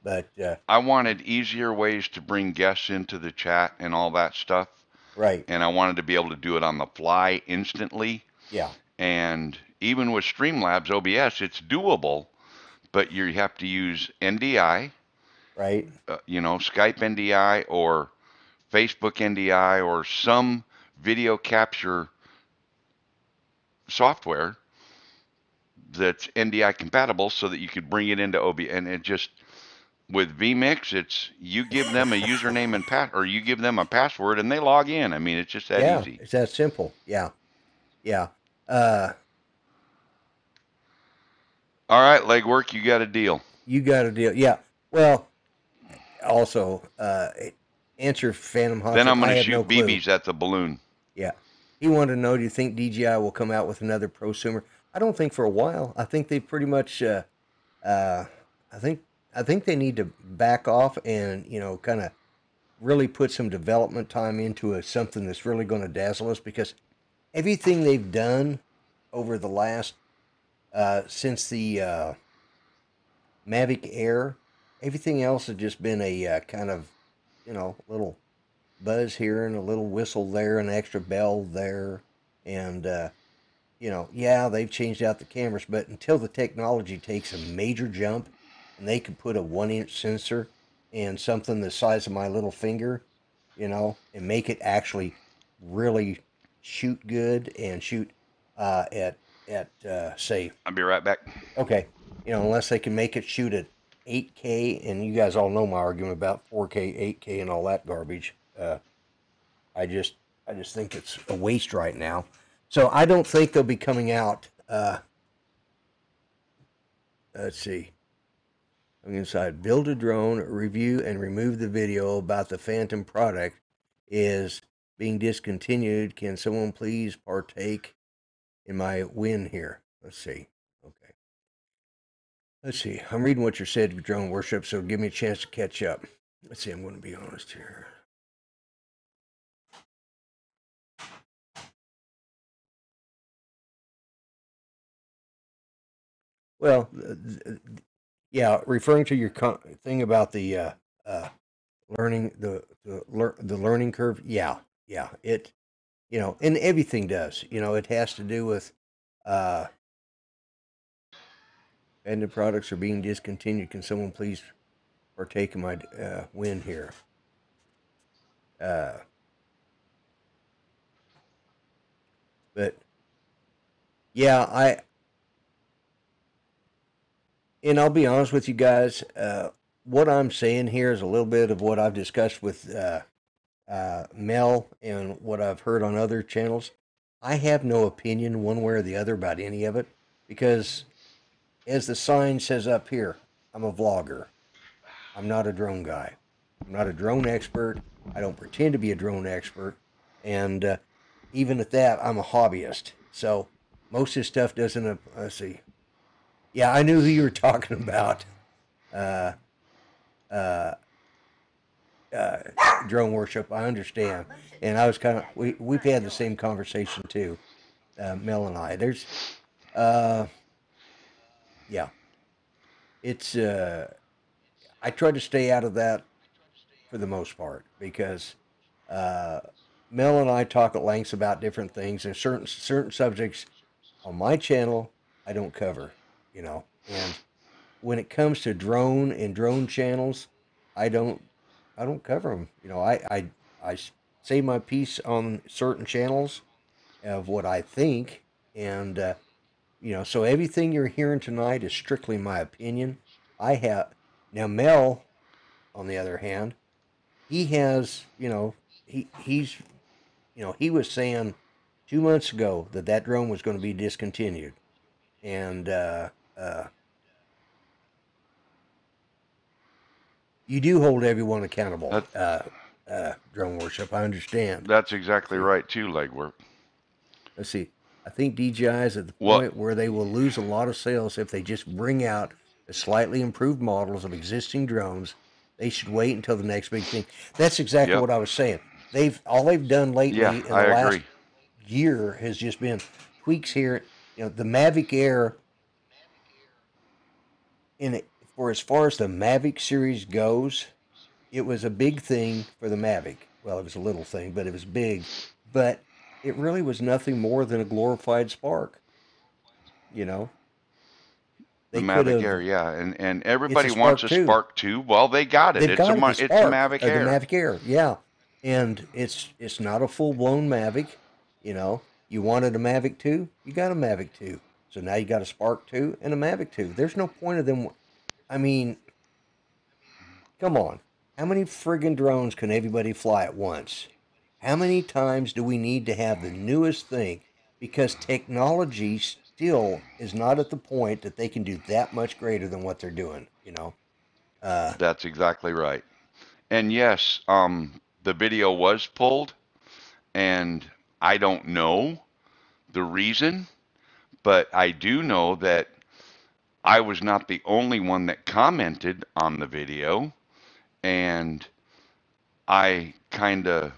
but, I wanted easier ways to bring guests into the chat and all that stuff, right. and I wanted to be able to do it on the fly instantly. Yeah. And even with Streamlabs OBS, it's doable, but you have to use NDI, Right. Skype NDI or Facebook NDI or some video capture software that's NDI compatible so that you could bring it into OBS. And it just, with vMix, it's you give them a username and or you give them a password and they log in. I mean, it's just that Yeah. easy. It's that simple. Yeah. Yeah. Uh, All right, legwork, you got a deal. you got to deal. Yeah. Well, also, answer Phantom Then Hotshot. I'm going I to have no shoot clue. BBs at the balloon. Yeah. He wanted to know, do you think DJI will come out with another prosumer? I don't think for a while. I think they pretty much, uh, I think, I think they need to back off and, kind of really put some development time into something that's really going to dazzle us, because everything they've done over the last, since the Mavic Air, everything else has just been a kind of, little buzz here and a little whistle there, an extra bell there, and yeah, they've changed out the cameras, but until the technology takes a major jump and they can put a 1-inch sensor in something the size of my little finger, and make it actually really shoot good and shoot at say, I'll be right back. okay, unless they can make it shoot at 8K, and you guys all know my argument about 4K, 8K, and all that garbage. I just I just think it's a waste right now. So I don't think they'll be coming out. Let's see. I'm inside. Build a drone, review and remove the video about the Phantom product is being discontinued. Can someone please partake in my win here? Let's see. Okay. Let's see. I'm reading what you said, Drone Worship, so give me a chance to catch up. Let's see. I'm going to be honest here. Well, yeah, referring to your thing about the learning the learning curve. Yeah, yeah. It and everything does. It has to do with uh, vendor products are being discontinued. Can someone please partake in my win here? Uh, but yeah, I'll be honest with you guys. What I'm saying here is a little bit of what I've discussed with Mel and what I've heard on other channels. I have no opinion one way or the other about any of it. because as the sign says up here, I'm a vlogger. I'm not a drone guy. I'm not a drone expert. I don't pretend to be a drone expert. And even at that, I'm a hobbyist. So most of this stuff doesn't, let's see. Yeah, I knew who you were talking about. Uh, uh, uh, Drone worship. I understand. And I was kind of, we've had the same conversation too, Mel and I. Uh, yeah, it's, I try to stay out of that for the most part because uh, Mel and I talk at lengths about different things and certain subjects on my channel I don't cover, you know. And when it comes to drone channels, I don't I don't cover them. You know, I say my piece on certain channels of what I think, and you know, so everything you're hearing tonight is strictly my opinion. I have now Mel, on the other hand, he has, you know, he's, you know, he was saying 2 months ago that that drone was going to be discontinued, and you do hold everyone accountable. That Drone worship, I understand. that's exactly See, right too, legwork. let's see. I think DJI is at the What? point where they will lose a lot of sales if they just bring out the slightly improved models of existing drones. They should wait until the next big thing. That's exactly Yep. what I was saying. They've done Yeah, lately in I the last agree. year has just been tweaks here. You know, the Mavic Air in it, for as far as the Mavic series goes, it was a big thing for the Mavic. Well, it was a little thing, but it was big. But it really was nothing more than a glorified Spark. You know, The they could Mavic Air, have. yeah, and It's a everybody wants Spark a too. Spark 2. Well, they got it. They've got it. The It's a Spark, Mavic the Air. Mavic Air, yeah, and it's not a full blown Mavic. You know, you wanted a Mavic 2, you got a Mavic 2. So now you got a Spark 2 and a Mavic 2. There's no point of them. I mean, come on. How many friggin' drones can everybody fly at once? How many times do we need to have the newest thing? Because technology still is not at the point that they can do that much greater than what they're doing, you know? Uh, That's exactly right. And yes, the video was pulled, and I don't know the reason, but I do know that I was not the only one that commented on the video, and I kind of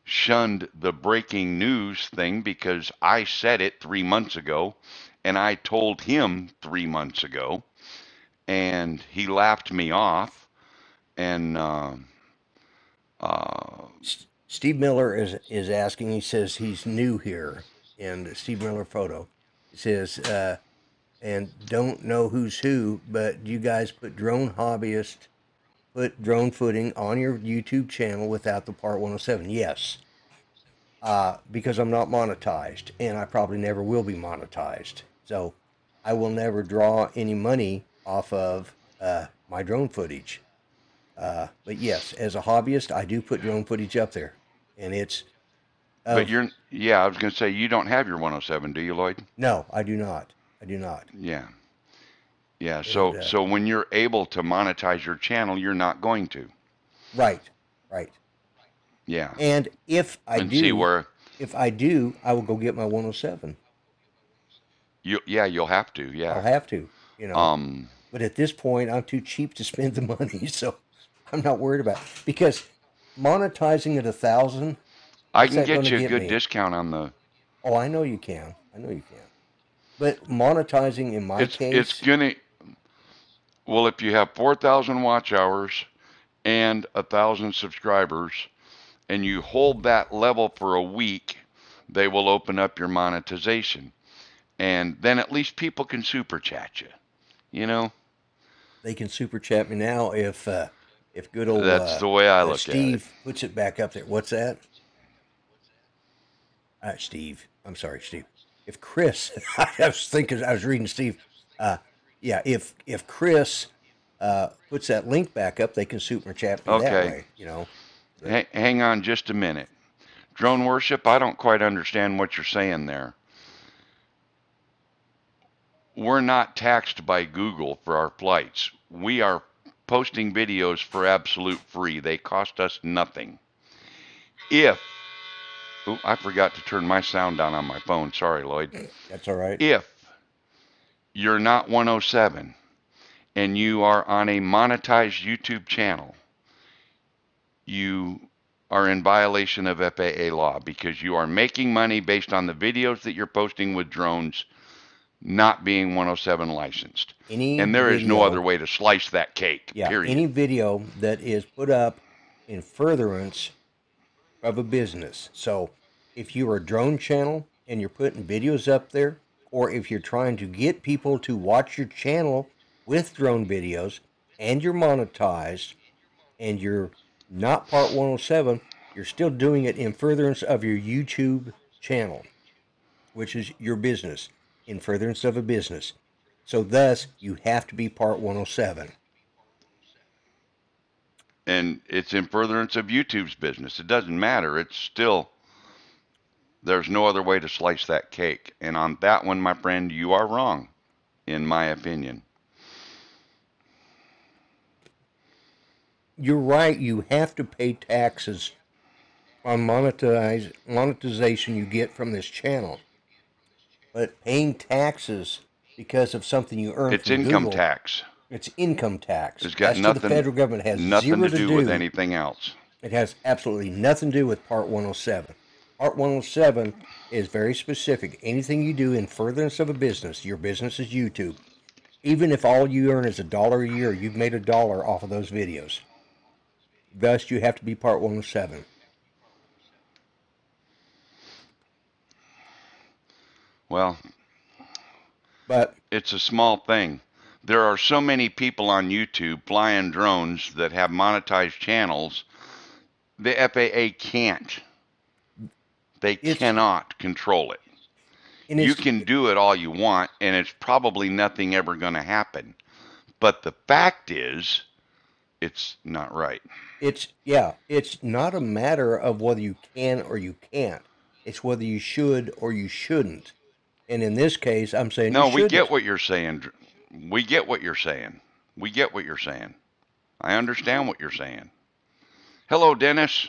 shunned the breaking news thing because I said it 3 months ago, and I told him 3 months ago, and he laughed me off. And uh, Steve Miller is asking, he says he's new here. And Steve Miller photo. He says, and don't know who's who, but you guys put drone footing on your YouTube channel without the Part 107. Yes, because I'm not monetized, and I probably never will be monetized. So I will never draw any money off of my drone footage. But yes, as a hobbyist, I do put drone footage up there, and it's but of yeah, I was going to say you don't have your 107, do you, Lloyd? no, I do not. I do not. Yeah. Yeah, And so when you're able to monetize your channel, you're not going to. right, right. Yeah. And And see where if I do, I will go get my 107. you'll have to. I'll Yeah. have to, you know. Um But at this point, I'm too cheap to spend the money, so I'm not worried about it. Because monetizing at 1,000, I what's can that going get to you a get good me? discount on the Oh, I know you can. I know you can. But monetizing in my it's case, gonna well if you have 4,000 watch hours and 1,000 subscribers and you hold that level for a week, they will open up your monetization. And then at least people can super chat you. You know, they can super chat me now if good old that's the way I look at it. Steve puts it back up there. What's that? Steve. I'm sorry, Steve. If Chris, I was reading Steve. Uh, yeah, if Chris puts that link back up, they can super chat me that Okay, way, you know. But hang on just a minute. Drone worship, I don't quite understand what you're saying there. we're not taxed by Google for our flights. We are posting videos for absolute free. They cost us nothing. If, oh, I forgot to turn my sound down on my phone. Sorry, Lloyd. That's all right. If you're not 107 and you are on a monetized YouTube channel, you are in violation of FAA law because you are making money based on the videos that you're posting with drones not being 107 licensed. Any And there is no other video, way to slice that cake, yeah, period. any video that is put up in furtherance of a business. So if you're a drone channel and you're putting videos up there, or if you're trying to get people to watch your channel with drone videos and you're monetized and you're not part 107, you're still doing it in furtherance of your YouTube channel, which is your business, in furtherance of a business. So thus, you have to be part 107. And it's in furtherance of YouTube's business. It doesn't matter. It's still, there's no other way to slice that cake. And on that one, my friend, you are wrong, in my opinion. You're right, you have to pay taxes on monetization you get from this channel. But paying taxes because of something you earn It's from income Google, tax. it's income tax. It's got That's to the nothing, federal government. It has nothing zero to do with anything else. It has absolutely nothing to do with Part 107. Part 107 is very specific. Anything you do in furtherance of a business, your business is YouTube. Even if all you earn is $1 a year, you've made $1 off of those videos. Thus, you have to be Part 107. Well, But it's a small thing. There are so many people on YouTube flying drones that have monetized channels. The FAA can't. They cannot control it. You can do it all you want, and it's probably nothing ever going to happen. But the fact is, it's not right. It's not a matter of whether you can or you can't. It's whether you should or you shouldn't. And in this case, I'm saying No, you shouldn't. we get what you're saying. We get what you're saying. We get what you're saying. I understand what you're saying. Hello, Dennis.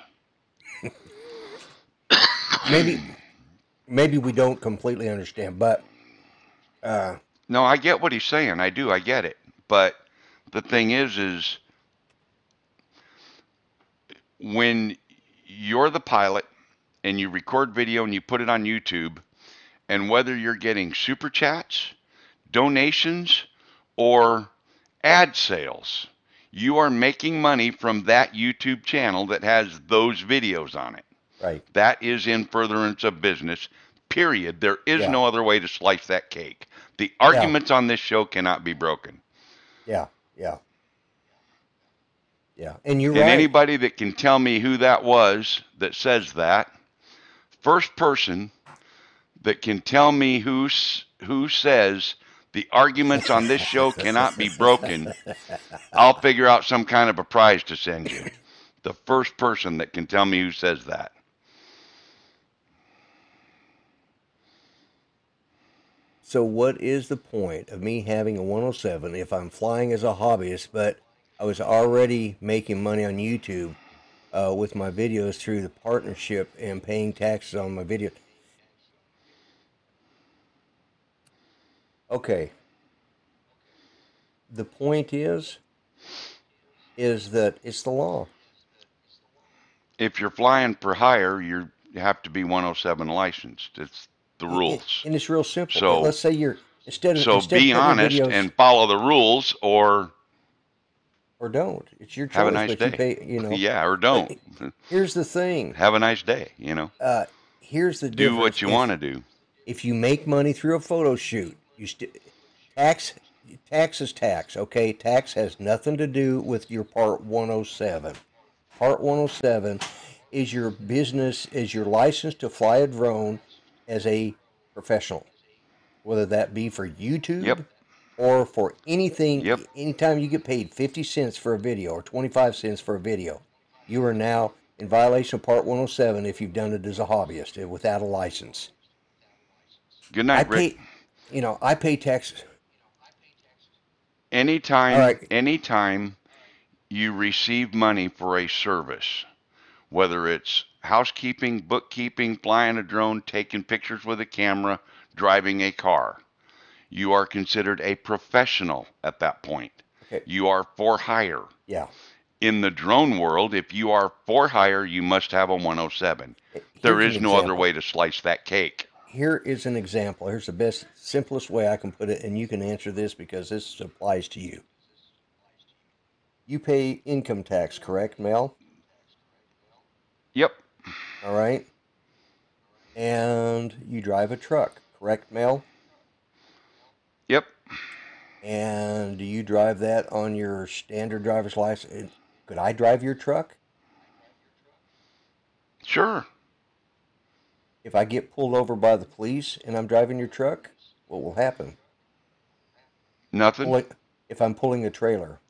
Maybe we don't completely understand, but no, I get what he's saying. I do. I get it. But the thing is when you're the pilot and you record video and you put it on YouTube, and whether you're getting super chats, donations, or ad sales, you are making money from that YouTube channel that has those videos on it. right. That is in furtherance of business, period. There is no other way to slice that cake. The arguments on this show cannot be broken. Yeah. And you're and right. Anybody that can tell me who that was that says that, first person that can tell me who says the arguments on this show cannot be broken, I'll figure out some kind of a prize to send you. The first person that can tell me who says that. So what is the point of me having a 107 if I'm flying as a hobbyist, but I was already making money on YouTube with my videos through the partnership and paying taxes on my video? Okay. The point is that it's the law. If you're flying for hire, you have to be 107 licensed. It's the rules. And it's real simple. So let's say you're instead be honest videos, and follow the rules, or don't. It's your choice. Have a nice day. You pay, yeah, or don't. Here's the thing. Have a nice day. Here's the difference. Do what you want to do. If you make money through a photo shoot, tax is tax. Okay, tax has nothing to do with your Part 107. Part 107 is your business, is your license to fly a drone as a professional, whether that be for YouTube or for anything. Anytime you get paid 50 cents for a video or 25 cents for a video, you are now in violation of Part 107 if you've done it as a hobbyist without a license. Good night, Rick. I pay tax All Anytime, right. anytime you receive money for a service, whether it's housekeeping, bookkeeping, flying a drone, taking pictures with a camera, driving a car, you are considered a professional at that point. Okay. You are for hire. Yeah. In the drone world, if you are for hire, you must have a 107. There Here's an is no other example. way to slice that cake. Here is an example. Here's the best, simplest way I can put it, and you can answer this because this applies to you. You pay income tax, correct, Mel? Yep, All right. And you drive a truck, correct, Mel? yep, And do you drive that on your standard driver's license? Could I drive your truck? sure. If I get pulled over by the police and I'm driving your truck, what will happen? Nothing. Pulling, if I'm pulling a trailer,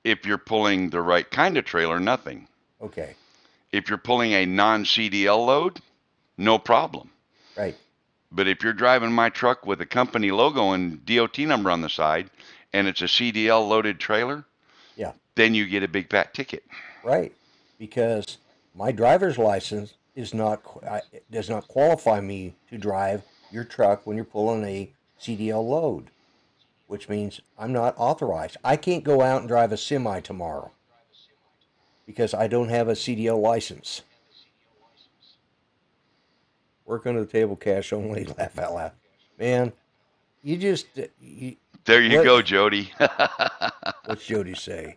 If you're pulling the right kind of trailer, nothing. okay, If you're pulling a non CDL load, no problem. right, But if you're driving my truck with a company logo and DOT number on the side and it's a CDL loaded trailer, yeah, then you get a big fat ticket. right, because my driver's license is not does not qualify me to drive your truck when you're pulling a CDL load, which means I'm not authorized. I can't go out and drive a semi tomorrow because I don't have a CDL license. Work under the table, cash only, laugh out loud. Man, you just, There you what, go, Jody. what's Jody say?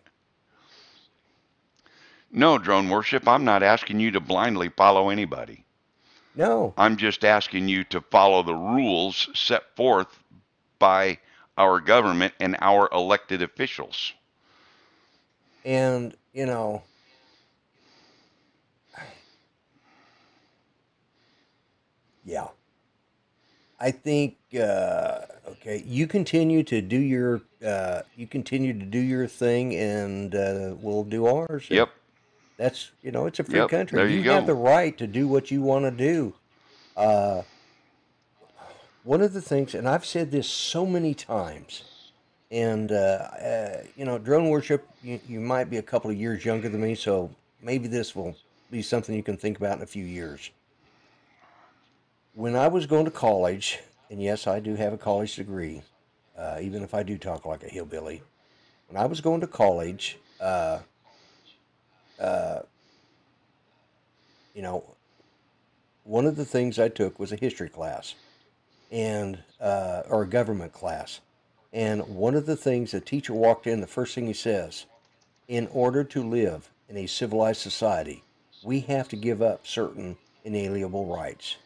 No, drone worship, I'm not asking you to blindly follow anybody. No. I'm just asking you to follow the rules set forth by our government and our elected officials. And, yeah, I think, okay, you continue to do your thing and we'll do ours. And Yep, that's, it's a free yep, country. there you You have go. the right to do what you want to do. Uh, one of the things, and I've said this so many times, and drone worship, you might be a couple of years younger than me, so maybe this will be something you can think about in a few years. When I was going to college, and yes, I do have a college degree, even if I do talk like a hillbilly. When I was going to college, uh, you know, one of the things I took was a history class and or a government class. And one of the things the teacher walked in, the first thing he says, in order to live in a civilized society, we have to give up certain inalienable rights.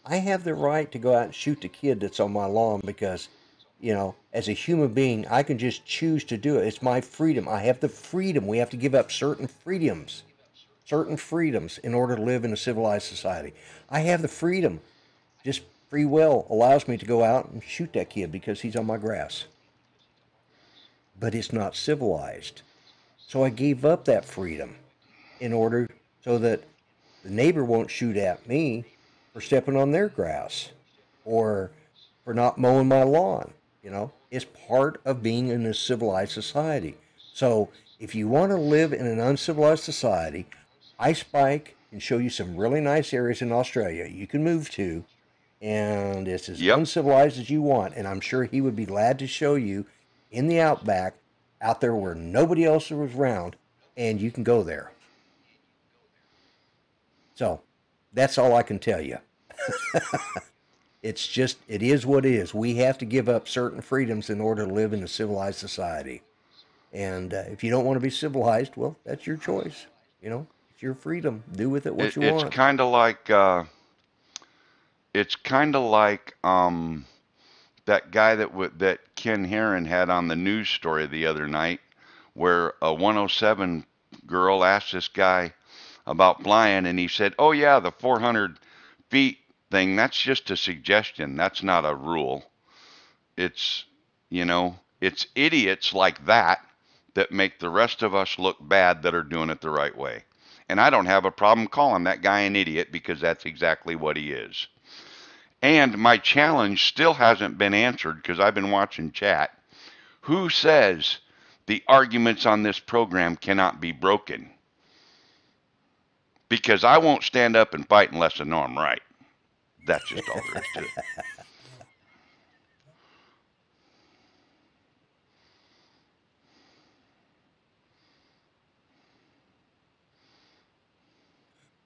I have the right to go out and shoot the kid that's on my lawn because, as a human being, I can just choose to do it. It's my freedom. I have the freedom. We have to give up certain freedoms in order to live in a civilized society. I have the freedom. Just free will allows me to go out and shoot that kid because he's on my grass. But it's not civilized. So I gave up that freedom in order so that the neighbor won't shoot at me for stepping on their grass or for not mowing my lawn. It's part of being in a civilized society. So if you want to live in an uncivilized society, Ice Bike can show you some really nice areas in Australia you can move to, and it's as Yep. uncivilized as you want. And I'm sure he would be glad to show you in the outback, out there where nobody else was around, and you can go there. So that's all I can tell you. It is what it is. We have to give up certain freedoms in order to live in a civilized society. And if you don't want to be civilized, well, that's your choice. It's your freedom. Do with it what It, you it's want. kind of like it's kind of like that guy that Ken Herron had on the news story the other night, where a 107 girl asked this guy about flying, and he said, "Oh yeah, the 400 feet thing. That's just a suggestion. That's not a rule. It's it's idiots like that that make the rest of us look bad that are doing it the right way." And I don't have a problem calling that guy an idiot because that's exactly what he is. And my challenge still hasn't been answered because I've been watching chat. Who says the arguments on this program cannot be broken? Because I won't stand up and fight unless I know I'm right. That's just all there is to it.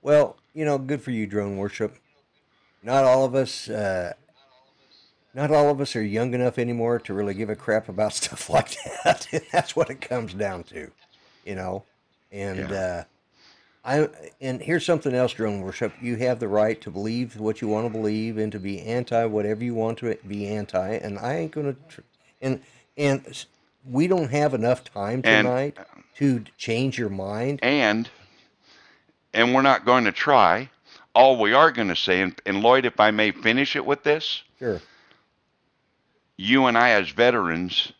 Well, good for you, drone worship. Not all of us, not all of us are young enough anymore to really give a crap about stuff like that. And that's what it comes down to, you know. And Yeah. I and here's something else, drone worship. You have the right to believe what you want to believe and to be anti whatever you want to be anti. And I ain't gonna. And and we don't have enough time And tonight to change your mind. and and we're not going to try. All we are going to say, and Lloyd, if I may finish it with this, Sure. you and I as veterans,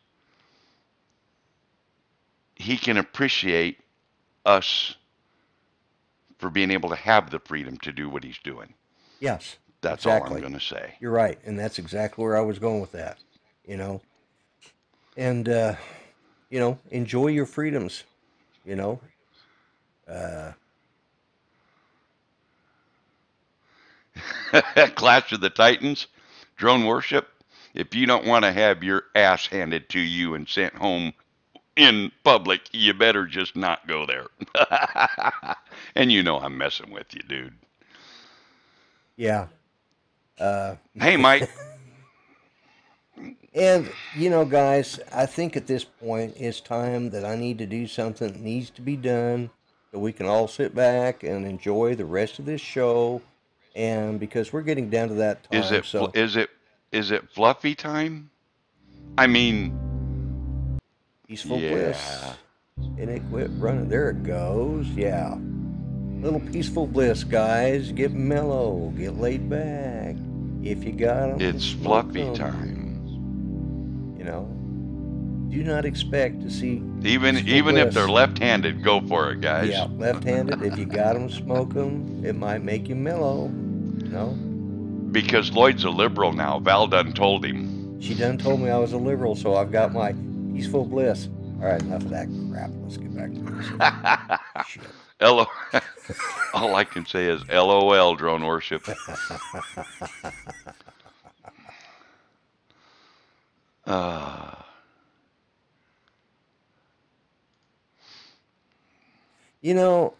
he can appreciate us for being able to have the freedom to do what he's doing. Yes. That's all I'm Exactly. going to say. You're right, and that's exactly where I was going with that. You know, and enjoy your freedoms. You know, uh, Clash of the Titans, drone worship. If you don't want to have your ass handed to you and sent home in public, you better just not go there. And you know I'm messing with you, dude. yeah. Uh, Hey, Mike. and guys, I think at this point it's time that I need to do something that needs to be done, so we can all sit back and enjoy the rest of this show. And because we're getting down to that Is time, it so is it fluffy time? I mean, peaceful yeah. bliss. And it quit running. There it goes. Yeah. Little peaceful bliss, guys. Get mellow. Get laid back. If you got 'em, It's smoke fluffy 'em. time. You know, do not expect to see Even peaceful even if they're bliss. left-handed, go for it, guys. Yeah, left-handed. If you got 'em, smoke 'em. It might make you mellow. You know, Because Lloyd's a liberal now. Val done told him. she done told me I was a liberal, so I've got my peaceful bliss. All right, enough of that crap. Let's get back to this. Shit. LO, all I can say is LOL, drone worship. Uh,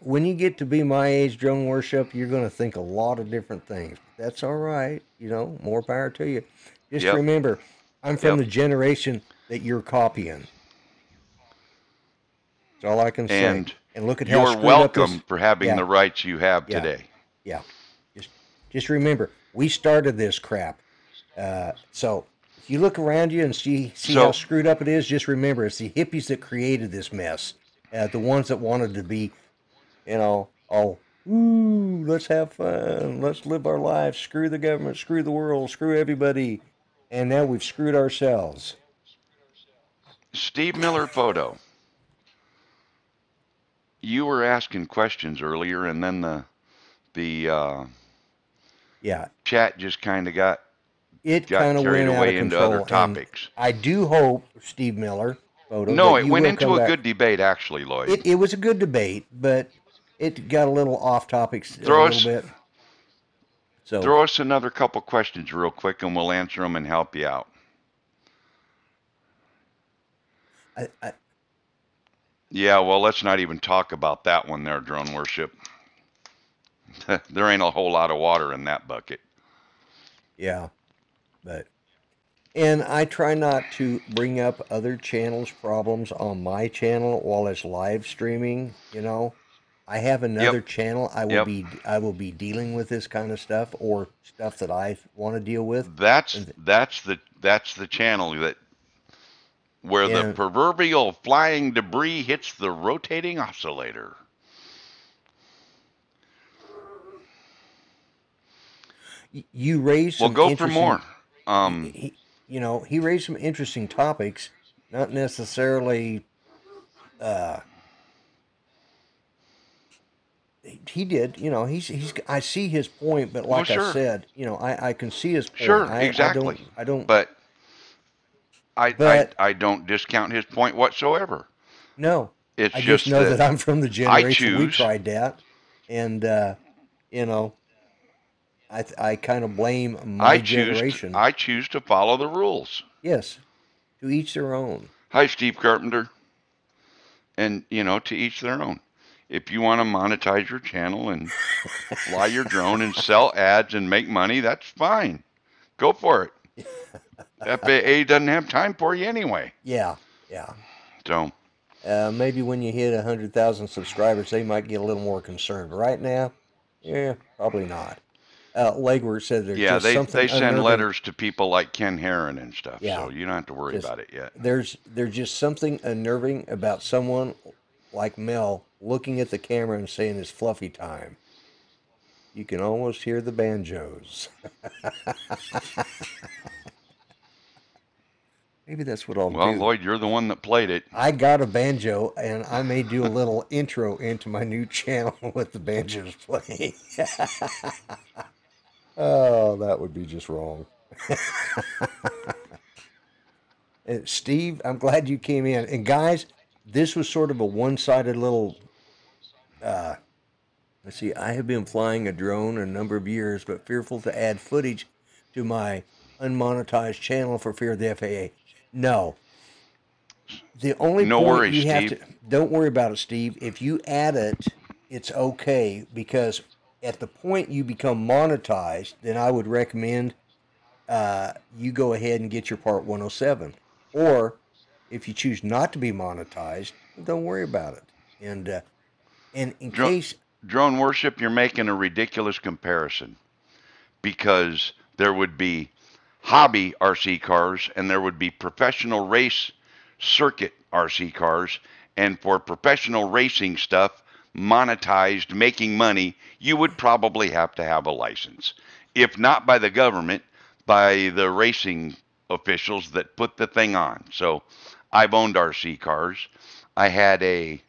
When you get to be my age, drone worship, you're going to think a lot of different things. But that's all right. More power to you. Just yep, remember, I'm from yep. the generation that you're copying. That's all I can say. And And look at how you're screwed up this. welcome for having Yeah, the rights you have yeah, today. yeah. Just, just remember, we started this crap. So if you look around you and see how So, screwed up it is, just remember it's the hippies that created this mess. The ones that wanted to be, all, ooh, let's have fun, let's live our lives, screw the government, screw the world, screw everybody. And now we've screwed ourselves. Steve Miller photo. You were asking questions earlier, and then the Yeah, chat just kind of it got kind of carried went out of away into other control. And topics. I do hope, Steve Miller photo, No, that it you went will come into a back. good debate, actually, Lloyd. It was a good debate, but it got a little off topics a Throw little us bit. So throw us another couple questions real quick, and we'll answer them and help you out. I Yeah, well, let's not even talk about that one there, drone worship. There ain't a whole lot of water in that bucket. yeah, but and I try not to bring up other channels' problems on my channel while it's live streaming. I have Yep, another channel. yep. I will be dealing with this kind of stuff or stuff that I want to deal with, That's and that's the channel that where the and proverbial flying debris hits the rotating oscillator. you raised Well, some go for more. interesting. He raised some interesting topics, not necessarily. Uh, he did. You know, he's. I see his point, but Well, like I sure, said, you know, I can see his point. sure, I exactly. don't. But But I don't discount his point whatsoever. no, It's I just just know that that I'm from the I generation we choose, tried that, and you know, I kind of blame my generation. I choose to follow the rules. Yes, to each their own. Hi, Steve Carpenter, and to each their own. If you want to monetize your channel and fly your drone and sell ads and make money, that's fine. Go for it. FAA doesn't have time for you anyway. Yeah, yeah. So, Maybe when you hit 100,000 subscribers, they might get a little more concerned. Right now, yeah, probably not. Legworth said there's yeah, just they something send unnerving. letters to people like Ken Herron and stuff, Yeah, so you don't have to worry just about it yet. there's just something unnerving about someone like Mel looking at the camera and saying it's fluffy time. You can almost hear the banjos. Maybe that's what I'll Well, do. Lloyd, you're the one that played it. I got a banjo, and I may do a little intro into my new channel with the banjos playing. Oh, that would be just wrong. And Steve, I'm glad you came in. And guys, this was sort of a one-sided little. Uh, let's see. I have been flying a drone a number of years, but fearful to add footage to my unmonetized channel for fear of the FAA. No, the only No point worries, you have Steve. to don't worry about it, Steve. If you add it, it's okay because at the point you become monetized, then I would recommend you go ahead and get your Part 107. Or if you choose not to be monetized, don't worry about it. And in Dro- case, Drone worship, you're making a ridiculous comparison because there would be hobby RC cars and there would be professional race circuit RC cars. And for professional racing stuff, monetized, making money, you would probably have to have a license. If not by the government, by the racing officials that put the thing on. So I've owned RC cars. I had a,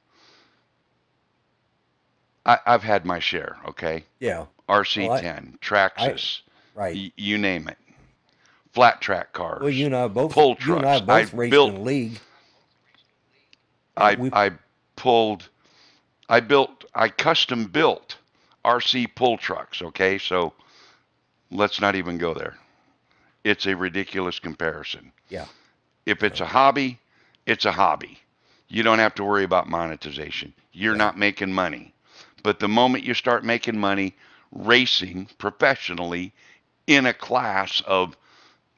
I've had my share, okay? yeah, well, RC10, I, Traxxas, right. you name it. Flat track Well, cars, pull you and I trucks. both raced in league. We, I pulled, I custom built RC pull trucks. Okay, so let's not even go there. It's a ridiculous comparison. yeah, If it's a hobby, it's a hobby. You don't have to worry about monetization. You're yeah, not making money. But the moment you start making money racing professionally in a class of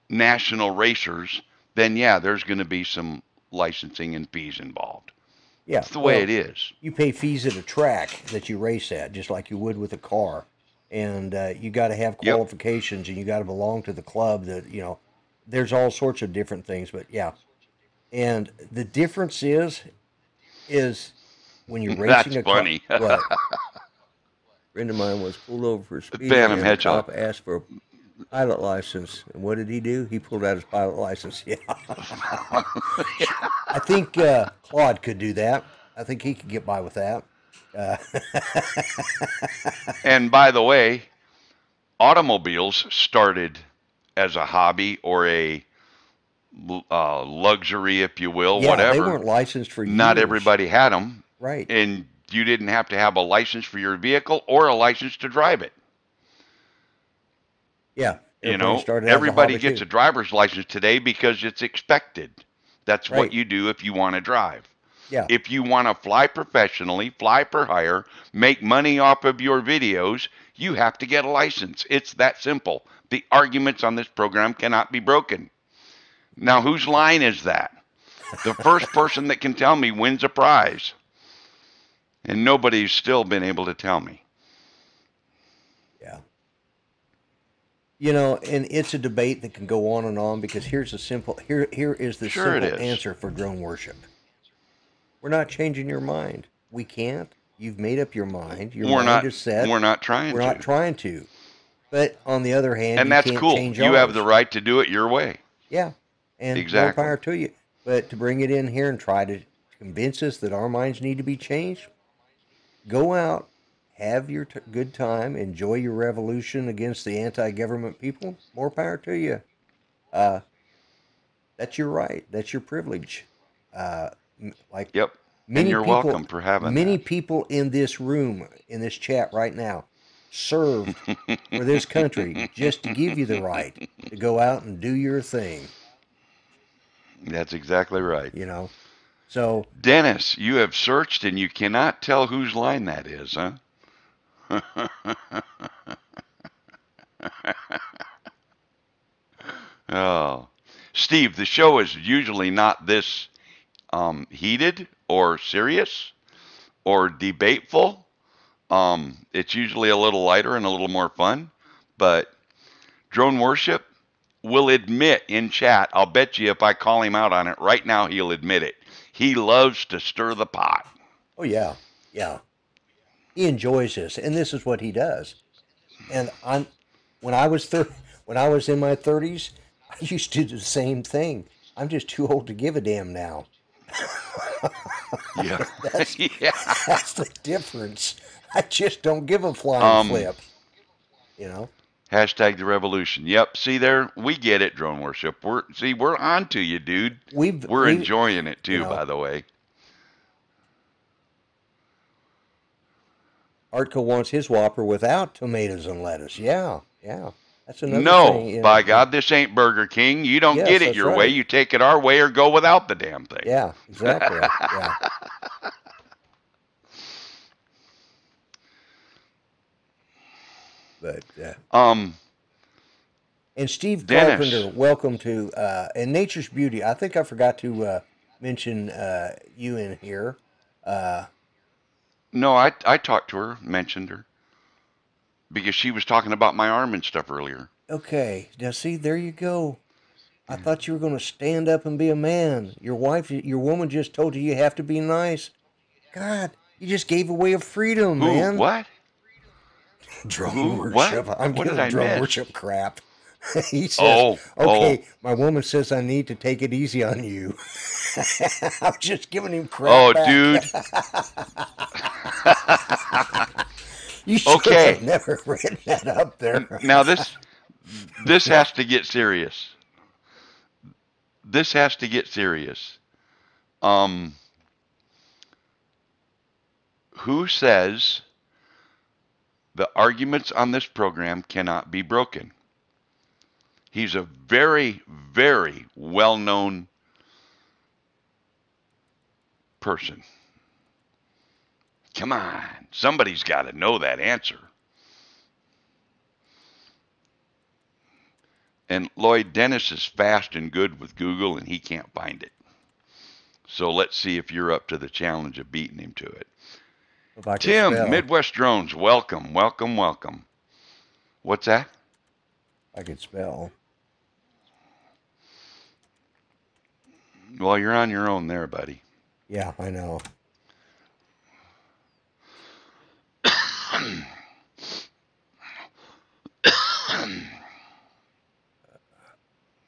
national racers, then yeah, there's going to be some licensing and fees involved. yeah. It's the way it Well, is. you pay fees at a track that you race at, just like you would with a car. And you got to have Yep. qualifications, and you got to belong to the club. That there's all sorts of different things, but yeah. And the difference is when you're That's racing a car. funny. What? A friend of mine was pulled over for speeding, Phantom and the Hedgehog. cop asked for a pilot license. And what did he do? He pulled out his pilot license. Yeah. I think Claude could do that. I think he could get by with that. Uh, And by the way, automobiles started as a hobby or a luxury, if you will, yeah, they whatever. weren't licensed for Not years. everybody had them, Right. and you didn't have to have a license for your vehicle or a license to drive it. Yeah. Airplane started out as a Everybody hobby gets too. a driver's license today because it's expected. That's what Right. you do if you want to drive. Yeah. If you want to fly professionally, fly for hire, make money off of your videos, you have to get a license. It's that simple. The arguments on this program cannot be broken. Now, whose line is that? The first person that can tell me wins a prize. And nobody's still been able to tell me. Yeah. And it's a debate that can go on and on because here is the simple Sure it is. answer for drone worship. We're not changing your mind. We can't. You've made up your mind. Your mind is set. We're not trying We're to. not trying to. But on the other hand, And you that's can't cool. change You have ours. the right to do it your way. Yeah. And more Exactly. power to you. But to bring it in here and try to convince us that our minds need to be changed, go out, have your good time, enjoy your revolution against the anti-government people. More power to you. Uh, that's your right. That's your privilege. Like Yep. And many you're people, welcome for having many that. people in this room, in this chat right now, served for this country just to give you the right to go out and do your thing. That's exactly right. You know, so Dennis, you have searched and you cannot tell whose line that is, huh? Oh. Steve, the show is usually not this heated or serious or debateful. It's usually a little lighter and a little more fun. But Drone Worship will admit in chat, I'll bet you if I call him out on it right now, he'll admit it. He loves to stir the pot. oh yeah, yeah, he enjoys this, and this is what he does. And I'm when I was when I was in my 30s, I used to do the same thing. I'm just too old to give a damn now. Yeah. that's Yeah. that's the difference. I just don't give a flying Um, flip. You know. Hashtag the revolution. Yep. See there, we get it. Drone Worship. We're on to you, dude. We're We enjoying it you too, know by the way. Artco wants his Whopper without tomatoes and lettuce. Yeah, yeah. That's another No, thing. You know. by God, this ain't Burger King. You don't Yes, get it that's your way. right. You take it our way or go without the damn thing. Yeah, exactly. Yeah. But um, and Steve Carpenter, Dennis. welcome to and Nature's Beauty. I think I forgot to mention you in here. Uh, No, I talked to her, mentioned her because she was talking about my arm and stuff earlier. okay, now see, there you go. I Yeah. thought you were going to stand up and be a man. Your woman just told you you have to be nice. God, you just gave away a freedom, Who? man. What? Drum Who? What? worship. I'm What did giving I drum miss? worship crap. He says, Oh, oh, okay, my woman says I need to take it easy on you. I'm just giving him crap oh, back. dude. You should have Okay. never written that up there. Now this has to get serious. This has to get serious. Um, who says the arguments on this program cannot be broken? He's a very, very well-known person. Come on, somebody's got to know that answer. And Lloyd Dennis is fast and good with Google, and he can't find it. So let's see if you're up to the challenge of beating him to it. If I could Tim, spell, Midwest Drones, welcome, welcome, welcome. What's that? I could spell. Well, you're on your own there, buddy. Yeah, I know.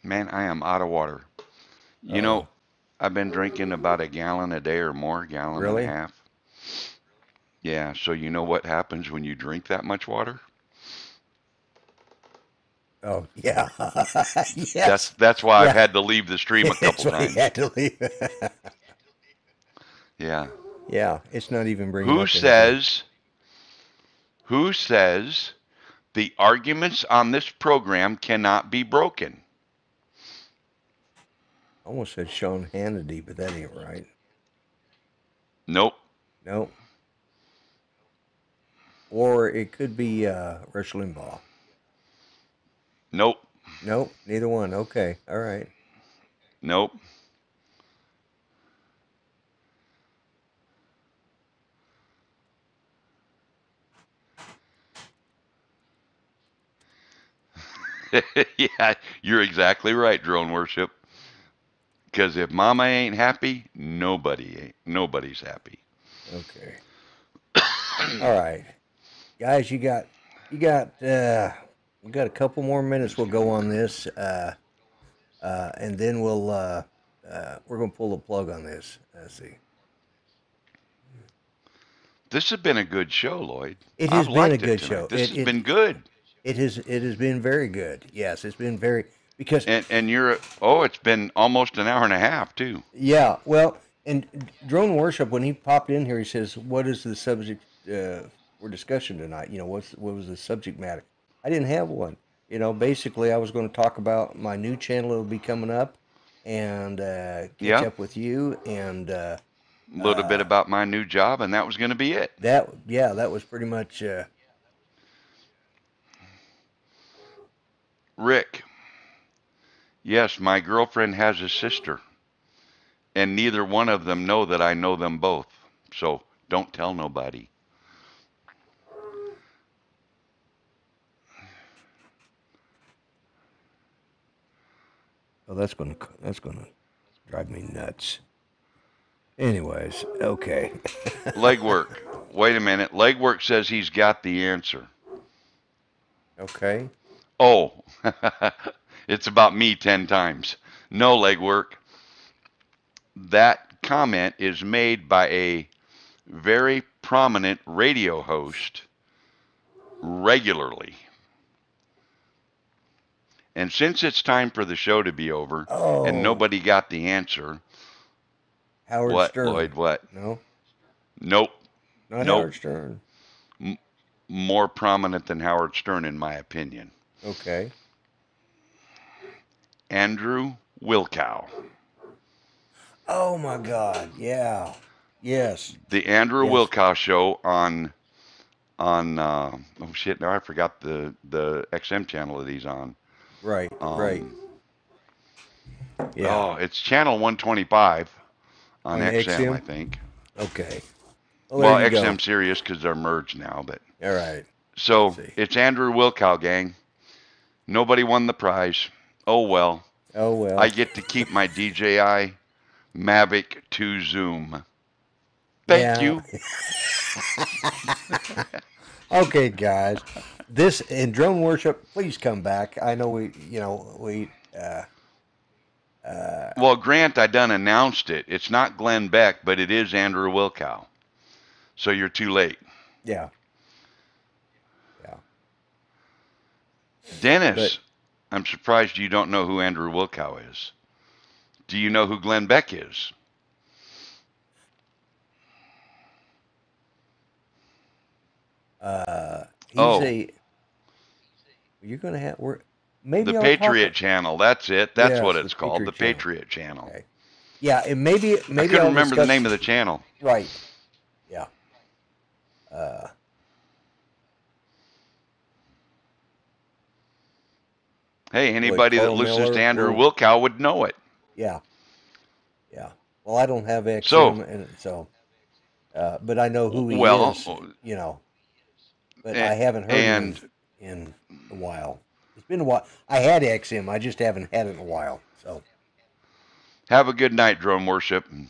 Man, I am out of water. You know, Oh, I've been drinking about a gallon a day or more, gallon and a really? half. Yeah, so you know what happens when you drink that much water? Oh, yeah. That's Yes. that's why I've Yeah. had to leave the stream a That's couple why he times. had to leave. Yeah. Yeah, it's not even bringing Who up anything. says who says the arguments on this program cannot be broken? I almost said Sean Hannity, but that ain't right. Nope. No. Or it could be Rush Limbaugh. Nope. Nope, neither one. Okay, all right. Nope. Yeah, you're exactly right, Drone Worship. Because if Mama ain't happy, nobody's happy. Okay. All right. Guys, we got a couple more minutes we'll go on this and then we're going to pull the plug on this. Let's see. This has been a good show, Lloyd. It I've has been a liked it good tonight. show. This has been good. It has been very good. Yes, it's been very because And it's been almost an hour and a half too. yeah, well, and Drone Worship when he popped in here, he says, "What is the subject for discussion tonight? You know, what was the subject matter?" I didn't have one. You know, basically, I was going to talk about my new channel that'll be coming up, and catch Yeah, up with you, and a little bit uh, about my new job, and that was going to be it. that was pretty much Rick, yes, my girlfriend has a sister, and neither one of them know that I know them both. So don't tell nobody. oh, that's gonna drive me nuts. Anyways, okay. Legwork. Wait a minute. Legwork says he's got the answer. Okay. Oh, it's about me 10 times. No, Legwork. That comment is made by a very prominent radio host regularly. And since it's time for the show to be over and Oh, nobody got the answer, Howard what, Stern. Lloyd? What? No, Nope. not Nope. Howard Stern. M- More prominent than Howard Stern, in my opinion. Okay. Andrew Wilkow. Oh my God. Yeah. Yes. The Andrew Yes. Wilkow show on oh shit, now I forgot the XM channel that he's on. Right. Right. Um, Yeah. oh, it's channel 125 on On XM, I XM. think. Okay. Well, there Well, you go. XM Sirius because they're merged now, but All right. Let's so see. it's Andrew Wilkow, gang. Nobody won the prize. Oh well. Oh well. I get to keep my DJI Mavic 2 Zoom. Thank Yeah. you. Okay, guys. This in drone worship. Please come back. I know we. Well, Grant, I done announced it. It's not Glenn Beck, but it is Andrew Wilkow. So you're too late. Yeah. Yeah. But Dennis, I'm surprised you don't know who Andrew Wilkow is. Do you know who Glenn Beck is? he's Oh, a. You're gonna have. We're the maybe I'll talk. Patriot Channel. That's it. That's what Yes, the it's called. The Patriot Channel. Patriot Channel. Okay. Yeah, and I maybe couldn't I'll remember the discuss. name of the channel. Right. Yeah. Uh, Hey, boy, anybody that Carl listens to Miller. Andrew We'll. Wilkow would know it. Yeah. Yeah. Well, I don't have So, XM, and so, but I know who he well, is. You know, but I haven't heard him and in a while. It's been a while. I had XM. I just haven't had it in a while. So. have a good night, drone worship, and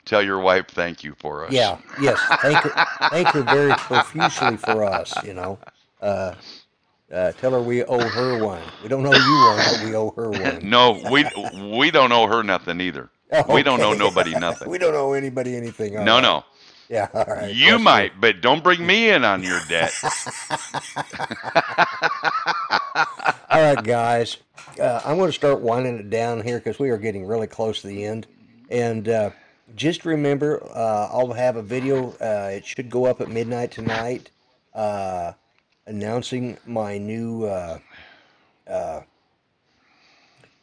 tell your wife thank you for us. Yeah. Yes. Thank her very profusely for us. You know. Uh, tell her we owe her one. We don't owe you one, but we owe her one. No, we don't owe her nothing either. Oh, We don't owe okay. nobody nothing. We don't owe anybody anything. All No, right. no. Yeah. All right. You That's good. might, but don't bring me in on your debt. All right, guys. I'm going to start winding it down here because we are getting really close to the end. And just remember, I'll have a video. It should go up at midnight tonight, announcing my new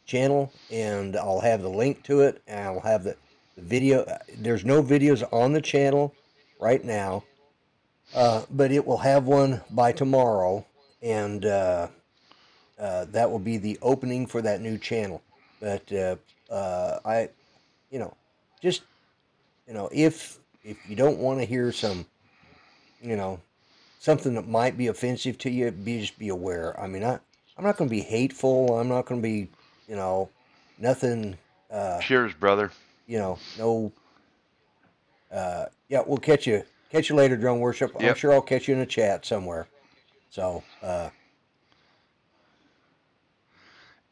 channel, and I'll have the link to it, and I'll have the video. There's no videos on the channel right now, but it will have one by tomorrow, and that will be the opening for that new channel. But I, you know, just if you don't want to hear some, you know, something that might be offensive to you, just be aware. I mean, I'm not going to be hateful. I'm not going to be, you know, nothing. Cheers, brother. You know, no. Yeah, we'll catch you later, drone worship. I'm Yep. sure I'll catch you in a chat somewhere. So,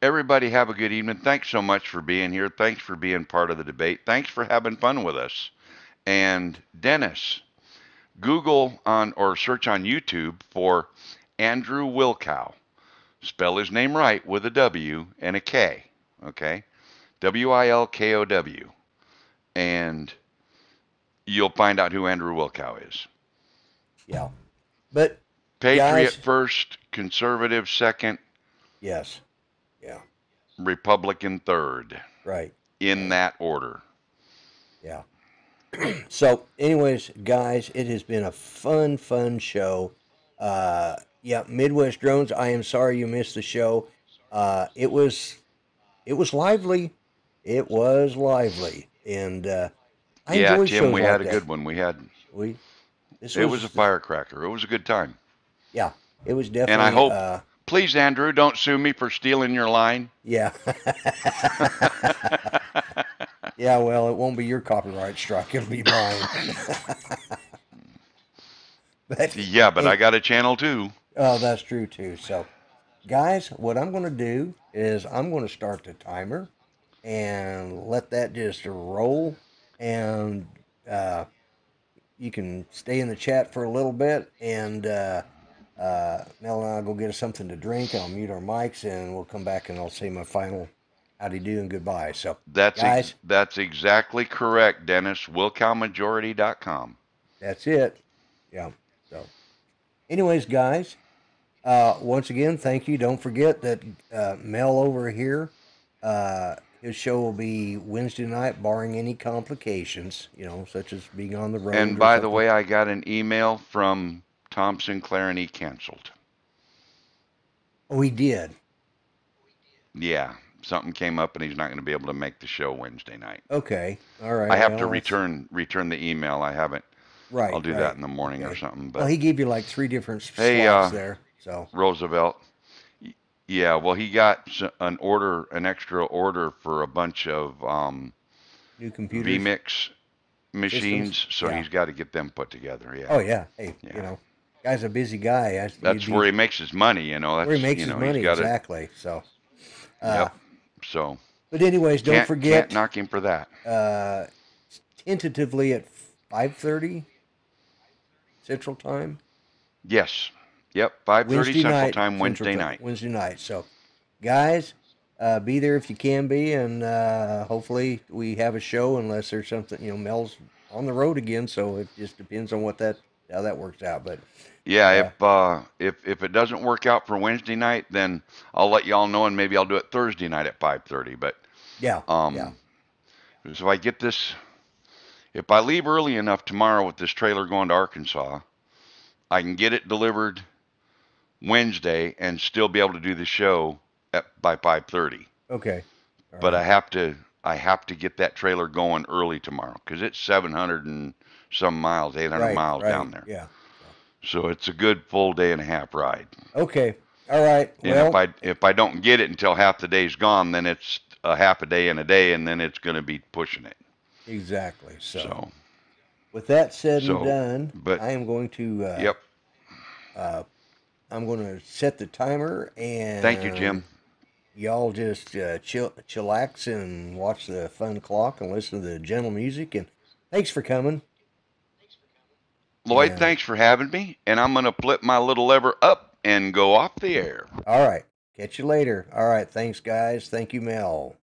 Everybody have a good evening. Thanks so much for being here. Thanks for being part of the debate. Thanks for having fun with us. And Dennis, Google on or search on YouTube for Andrew Wilkow. Spell his name right with a W and a K. Okay? Wilkow. And you'll find out who Andrew Wilkow is. Yeah. But Patriot guys, first, conservative second, yes. Yeah. Republican third, Right. in that order. Yeah. So, anyways, guys, it has been a fun show. Yeah, Midwest Drones. I am sorry you missed the show. It was lively. It was lively, and I Yeah, enjoy Tim, shows we like had a that. good one. We had We this it was a was firecracker. It was a good time. yeah, it was And I definitely hope, please, Andrew, don't sue me for stealing your line. yeah. Yeah, well, it won't be your copyright strike; it'll be mine. But Yeah, but I hey, got a channel too. oh, that's true too. So, guys, what I'm going to do is I'm going to start the timer and let that just roll, and uh, you can stay in the chat for a little bit, and Mel and I'll go get us something to drink. I'll mute our mics, and we'll come back, and I'll say my final howdy do and goodbye. So, guys, That's exactly correct, Dennis. WilcowMajority.com. that's it. Yeah. So, anyways, guys, once again, thank you. Don't forget that Mel over here, his show will be Wednesday night, barring any complications, such as being on the road And or by the something. way, I got an email from Tom Sinclair and he canceled. Oh, he did. Yeah, something came up and he's not going to be able to make the show Wednesday night. Okay. All right. I have to Well, return the email. I haven't. right. I'll do Right. that in the morning or Okay. something. Well, But he gave you like 3 different hey, slots there. So, Roosevelt. Yeah, well, he got an extra order for a bunch of new computers, vMix systems. machines, so Yeah. he's got to get them put together. Oh, Yeah, yeah. Hey, yeah. guy's a busy guy. That's where he makes his money. That's where he makes his money. he's got Exactly. So, Yep. So but anyways, don't can't forget, knock him for that. Tentatively at 5:30 Central Time. Yes. Yep. 5:30 Central Time Wednesday night. Wednesday night. So, guys, be there if you can be, and hopefully we have a show. Unless there's something, Mel's on the road again, so it just depends on how that works out. But Yeah. If it doesn't work out for Wednesday night, then I'll let y'all know, and maybe I'll do it Thursday night at 5:30. But yeah, so if I leave early enough tomorrow with this trailer going to Arkansas, I can get it delivered Wednesday and still be able to do the show by 5:30. okay. But I have to get that trailer going early tomorrow because it's 700 and some miles, 800 miles down there. Yeah. So it's a good full day and a half ride. Okay. All right. And if I don't get it until half the day's gone, then it's a half a day and a day, and then it's going to be pushing it. Exactly. So with that said and done, but I am going to yep. I'm going to set the timer, and Thank you, Jim. Y'all just chillax and watch the fun clock and listen to the gentle music. And thanks for coming, Lloyd. Thanks for having me, and I'm going to flip my little lever up and go off the air. All right, catch you later. All right, thanks, guys. Thank you, Mel.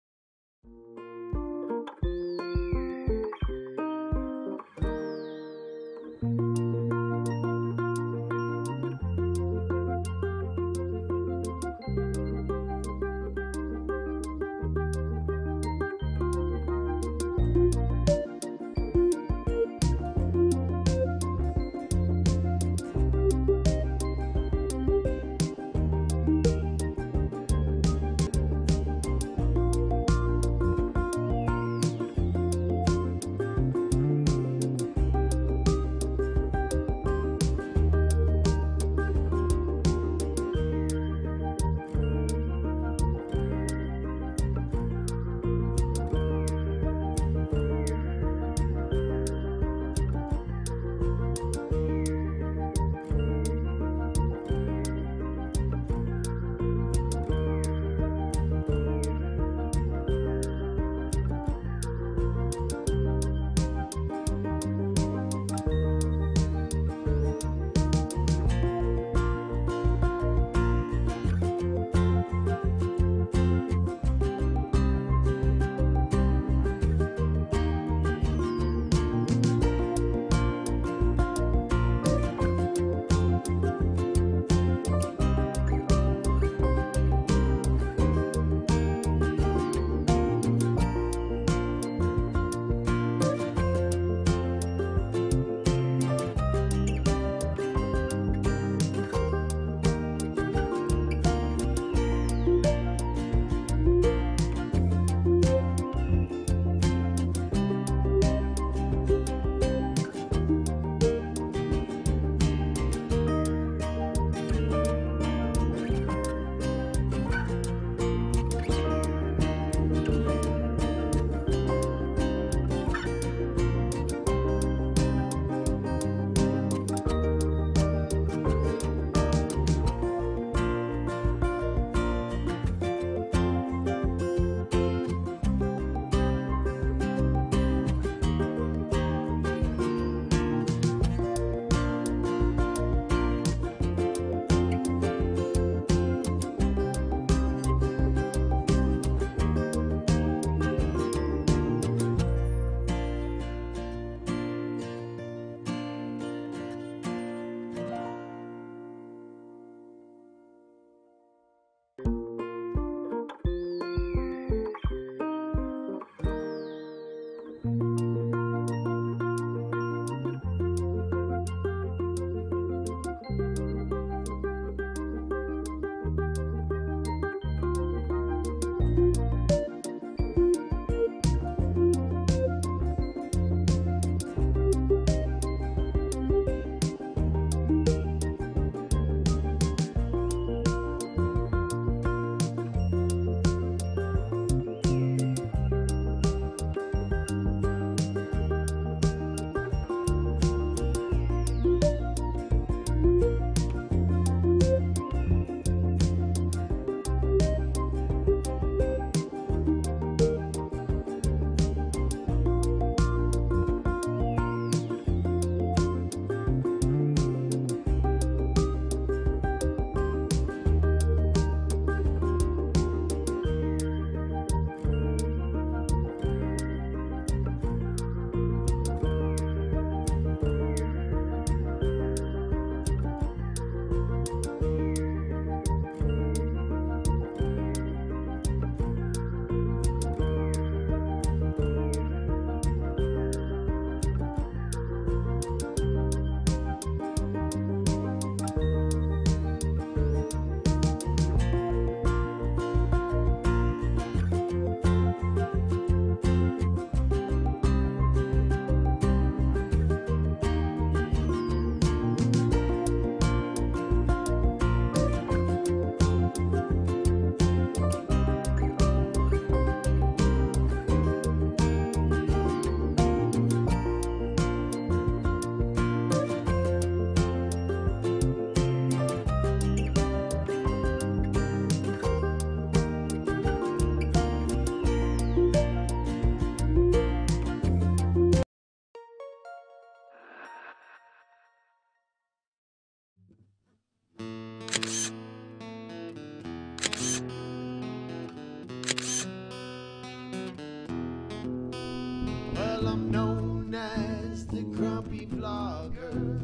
Well, I'm known as the grumpy vlogger.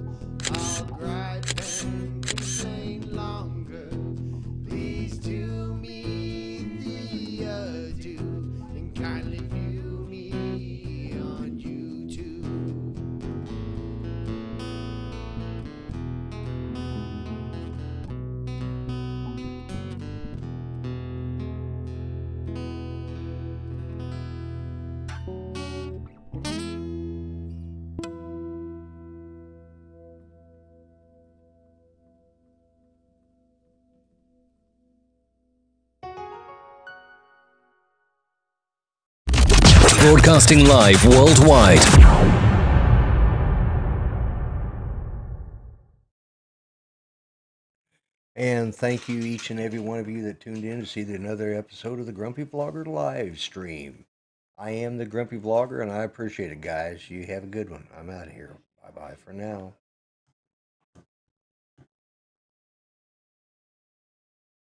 I'll gripe and complain longer. Please do me the ado and kindly view me on YouTube. Broadcasting live worldwide. And thank you, each and every one of you that tuned in to see another episode of the Grumpy Vlogger live stream. I am the Grumpy Vlogger, and I appreciate it, guys. You have a good one. I'm out of here. Bye-bye for now.